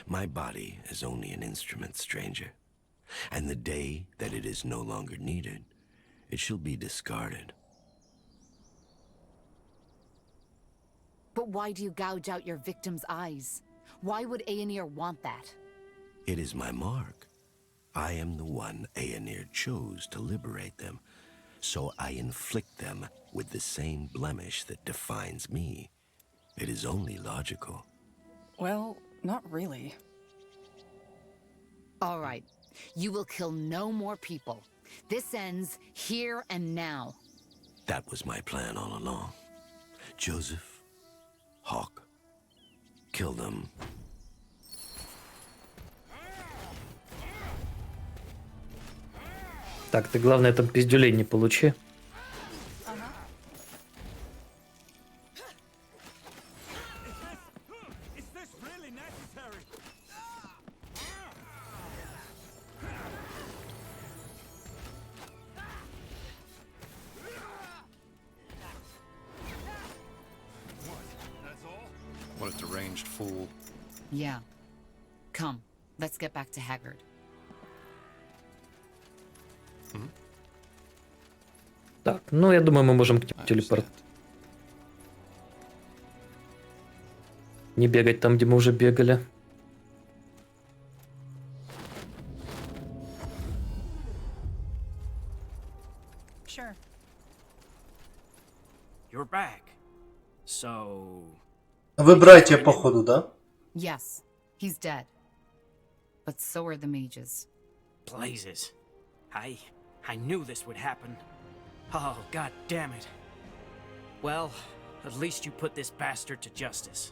My body is only an instrument, stranger. And the day that it is no longer needed, it shall be discarded. But why do you gouge out your victim's eyes? Why would Aenir want that? It is my mark. I am the one Aenir chose to liberate them, so I inflict them with the same blemish that defines me. It is only logical. Well, not really. All right. You will kill no more people. This ends here and now. That was my plan all along. Joseph, Hawk, kill them. Так, ты главное там пиздюлей не получи. What a deranged fool. Yeah. Come, let's get back to Haggard. Так, ну я думаю, мы можем к нему телепорт. Не бегать там, где мы уже бегали. Sure. You're back. So... Вы братья, походу, да? Yes, he's dead. But so are the mages. Blazes. I knew this would happen. Oh, god damn it. Well, at least you put this bastard to justice.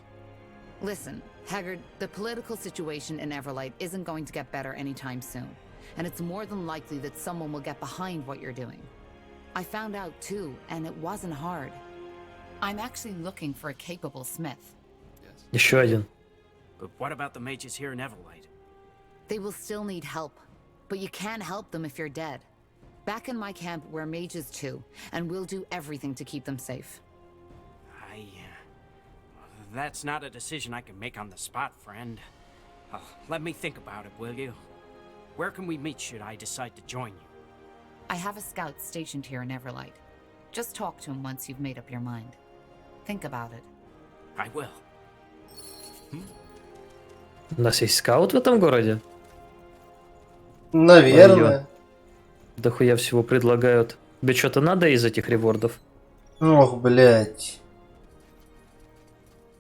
Listen, Haggard, the political situation in Everlight isn't going to get better anytime soon. And it's more than likely that someone will get behind what you're doing. I found out too, and it wasn't hard. I'm actually looking for a capable smith. Еще один. But what about the mages here in Everlight? They will still need help, but you can't help them if you're dead. Back in my camp, we're mages too, and we'll do everything to keep them safe. That's not a decision I can make on the spot, friend. Let me think about it, will you? Where can we meet should I decide to join you? I have a scout stationed here in Everlight. Just talk to him once you've made up your mind. Think about it. I will. У нас есть скаут в этом городе? Наверное. Дохуя всего предлагают. Тебе что-то надо из этих ревордов? Ох, блядь.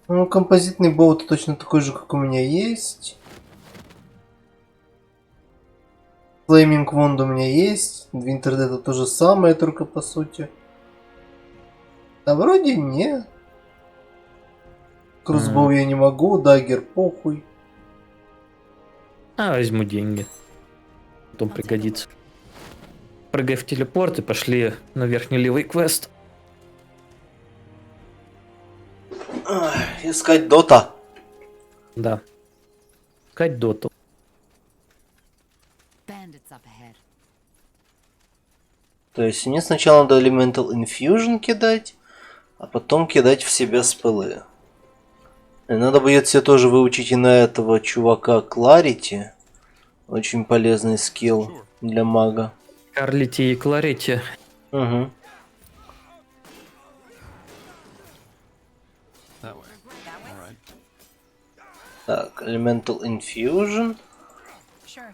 Ну, композитный болт точно такой же, как у меня есть. Флейминг вонд у меня есть. Винтерд это то же самое, только по сути. Да вроде нет. Крузбоу я не могу, даггер похуй. А, возьму деньги. Потом пригодится. Прыгай в телепорт и пошли на верхний левый квест. Искать дота. Да. Искать доту. То есть мне сначала надо Elemental Infusion кидать, а потом кидать в себя спеллы. И надо будет себе тоже выучить и на этого чувака Clarity. Очень полезный скилл для мага. Карлити и Кларити. Угу. Так, Elemental Infusion. Sure.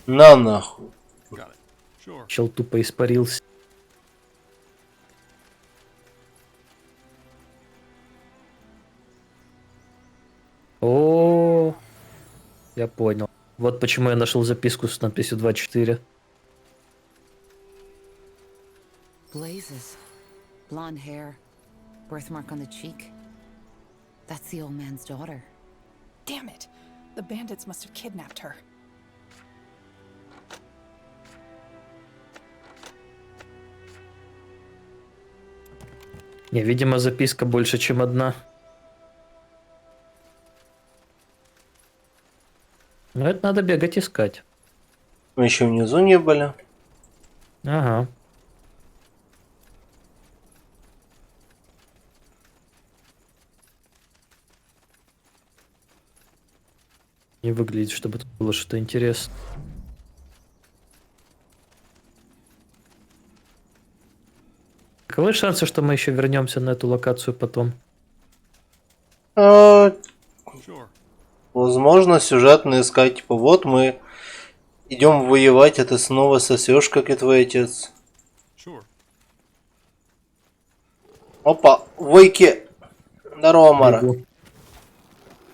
На нахуй. Чел тупо испарился. О, я понял. Вот почему я нашел записку с надписью 2.4. Blazes. Blonde hair. Birthmark on the cheek. That's the old man's daughter. Damn it. The bandits must have kidnapped her. Не, видимо, записка больше, чем одна. Ну, это надо бегать искать. Мы еще внизу не были. Ага. Не выглядит, чтобы тут было что-то интересное. Каковы шансы, что мы еще вернемся на эту локацию потом? Возможно, сюжетно искать, типа, вот мы идем воевать, а ты снова сосешь, как и твой отец. Опа, Войки. Здорово, Мара. Бегу.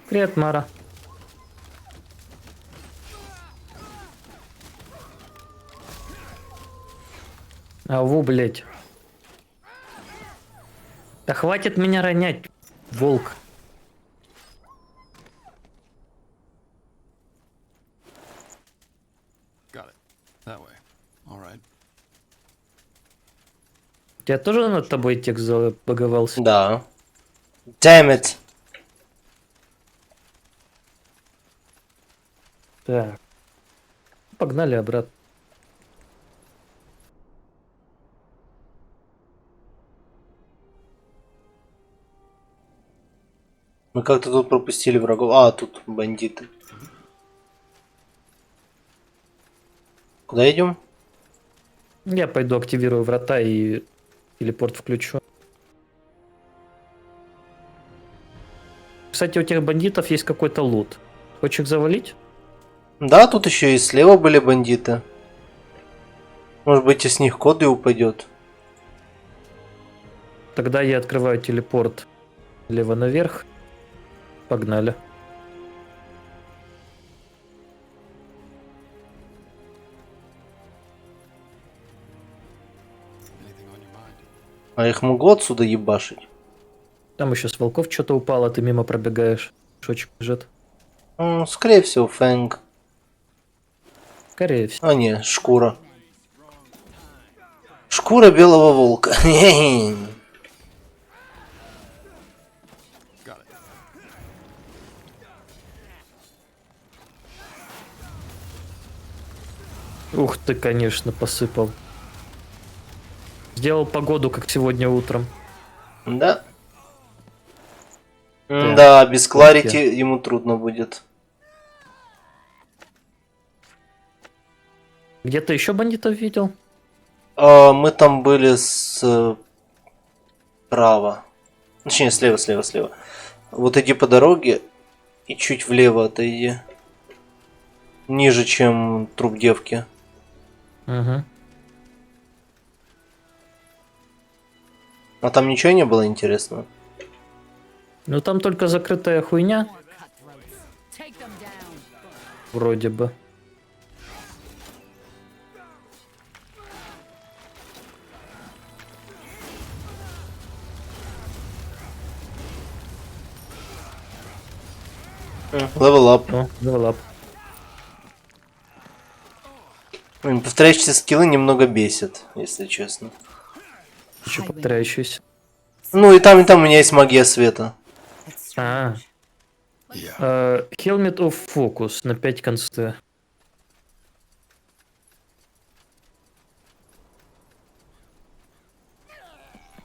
Привет, Мара. Ау, блядь. Да хватит меня ронять, волк. У тебя тоже над тобой текст забаговался? Да. Damn it. Так. Погнали обратно. Мы как-то тут пропустили врагов. А, тут бандиты. Куда идем? Я пойду активирую врата и телепорт включу. Кстати, у тех бандитов есть какой-то лут. Хочешь их завалить? Да, тут еще и слева были бандиты. Может быть, и с них коды упадет. Тогда я открываю телепорт лево наверх. Погнали. А их могу отсюда ебашить? Там еще с волков что-то упало, ты мимо пробегаешь. Шочек лежит. Скорее всего, фэнг. Скорее всего. А не, шкура. Шкура белого волка. Ух ты, конечно, посыпал. Сделал погоду, как сегодня утром. Да. Так, Да, без кларити окей. ему трудно будет. Где-то еще бандитов видел? Мы там были справа. Точнее, слева. Вот иди по дороге и чуть влево отойди. Ниже, чем труп девки. Угу. А там ничего не было интересного? Ну там только закрытая хуйня. Вроде бы. Level up. О, level up. Повторяющиеся скиллы немного бесят, если честно. Еще повторяющийся. Ну и там у меня есть магия света. Helmet of Focus на 5 консты.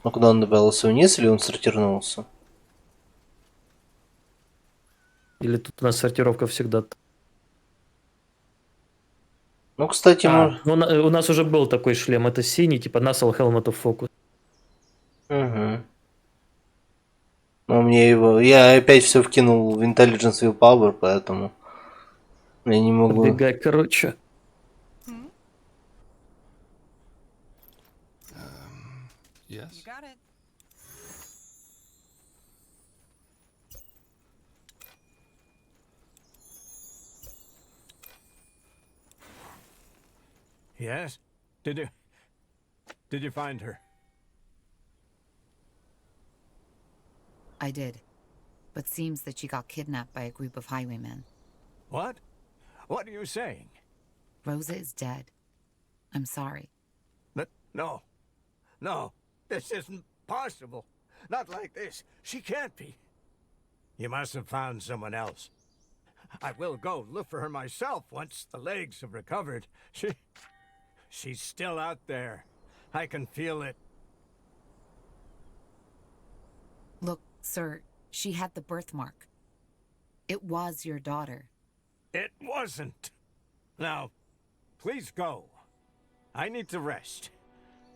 А куда он добавился? Вниз или он сортировался? Или тут у нас сортировка всегда? Ну, кстати, у нас уже был такой шлем. Это синий, типа Nasal Helmet of Focus. Угу. Но мне его... Я опять все вкинул в Intelligence Willpower, поэтому... Я не могу... Побегай, короче. Yes? You got it. Yes? Did you find her? I did. But seems that she got kidnapped by a group of highwaymen. What? What are you saying? Rosa is dead. I'm sorry. No. No. This isn't possible. Not like this. She can't be. You must have found someone else. I will go look for her myself once the legs have recovered. She's still out there. I can feel it. Look, sir, she had the birthmark. It was your daughter. It wasn't. Now, please go. I need to rest.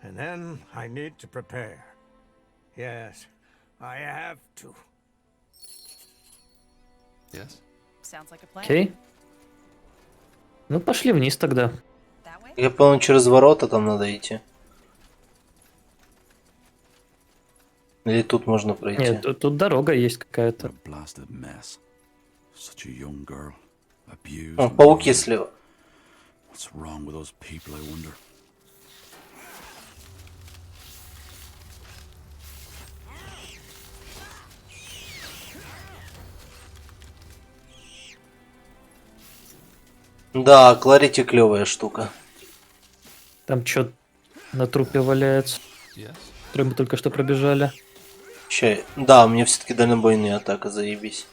And then I need to prepare. Yes, I have to. Yes? Sounds like a plan. Окей. Ну, пошли вниз тогда. Я понял, через ворота там надо идти. Или тут можно пройти? Нет, тут дорога есть какая-то. О, пауки слева. Да, Кларити клевая штука. Там что на трупе валяется? Который мы только что пробежали. Чай. Да, у меня все-таки дальнобойная атака, заебись.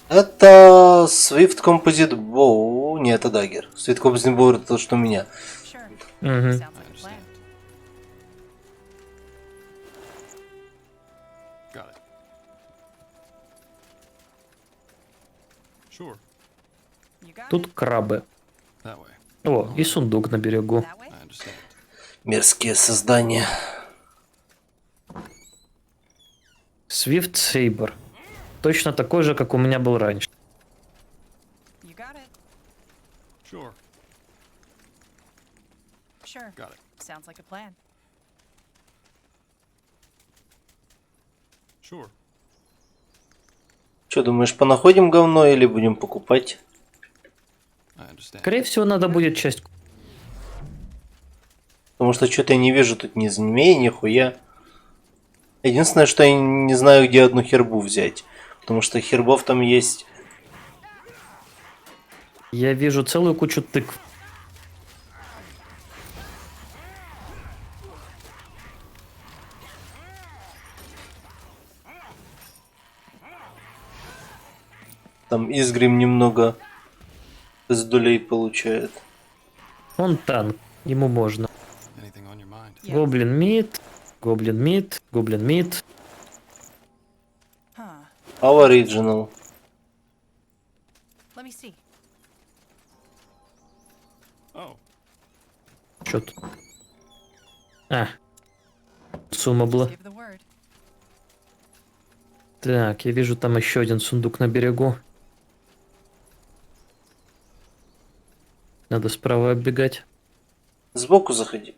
Это Swift Composite Bow. Не, это Dagger. Swift Composite Bow это то, что у меня. Угу. Тут крабы. О, и сундук на берегу. Мерзкие создания. Swift Saber. Точно такой же, как у меня был раньше. Что думаешь, понаходим говно или будем покупать? Скорее всего, надо будет часть. Потому что что-то я не вижу тут ни змей, ни хуя. Единственное, что я не знаю, где одну хербу взять. Потому что хербов там есть. Я вижу целую кучу тыкв. Там Изгрим немного с долей получает. Он танк, ему можно. Гоблин мид, гоблин мид, гоблин мид. Our Original. Чё тут? А. Сумма была. Так, я вижу там еще один сундук на берегу. Надо справа оббегать. Сбоку заходи.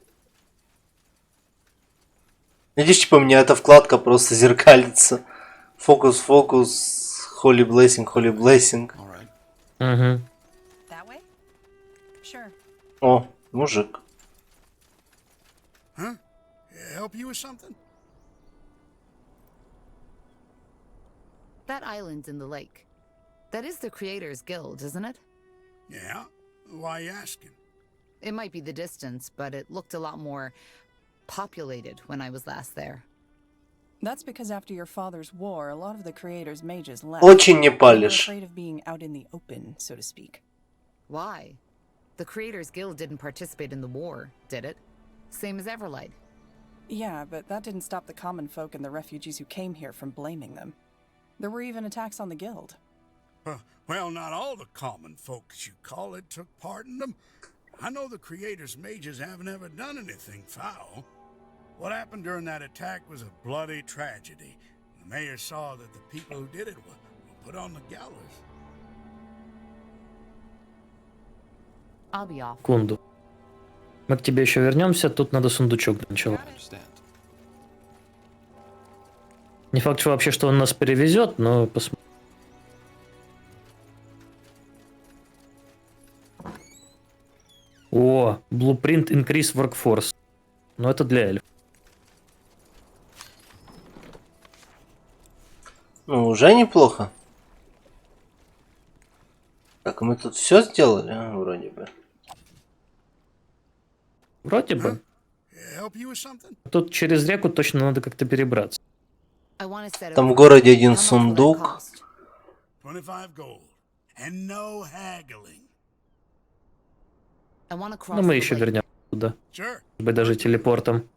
Видишь, типа, у меня эта вкладка просто зеркалится. Фокус, фокус, Holy Blessing, Holy Blessing. Угу. О, мужик. Huh? Help you with something? That island in the lake. That is the Creators Guild, isn't it? Yeah. Why you asking? It might be the distance, but it looked a lot more populated when I was last there. That's because after your father's war, a lot of the Creators' mages left. Очень не They were палишь. afraid of being out in the open, so to speak. Why? The Creators Guild didn't participate in the war, did it? Same as Everlight. Yeah, but that didn't stop the common folk and the refugees who came here from blaming them. There were even attacks on the guild. Well, not all the common folk, as you call it, took part in them. I know the Creators' mages haven't ever done anything foul. What happened during that attack was a bloody tragedy. The mayor saw that the people who did it were put on the gallows. I'll be off. Секунду. Мы к тебе еще вернемся. Тут надо сундучок для начала. Не факт, что вообще, что он нас перевезет, но посмотрим. О, Blueprint Increase Workforce. Но это для эльф. Ну, уже неплохо. Так, мы тут все сделали, вроде бы. Вроде бы. Help you with something? Тут через реку точно надо как-то перебраться. Там в городе один сундук. 25 gold. And no haggling. Но мы еще вернемся туда. Sure. Может быть, даже телепортом.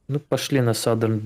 Ну, пошли на Southern Beach.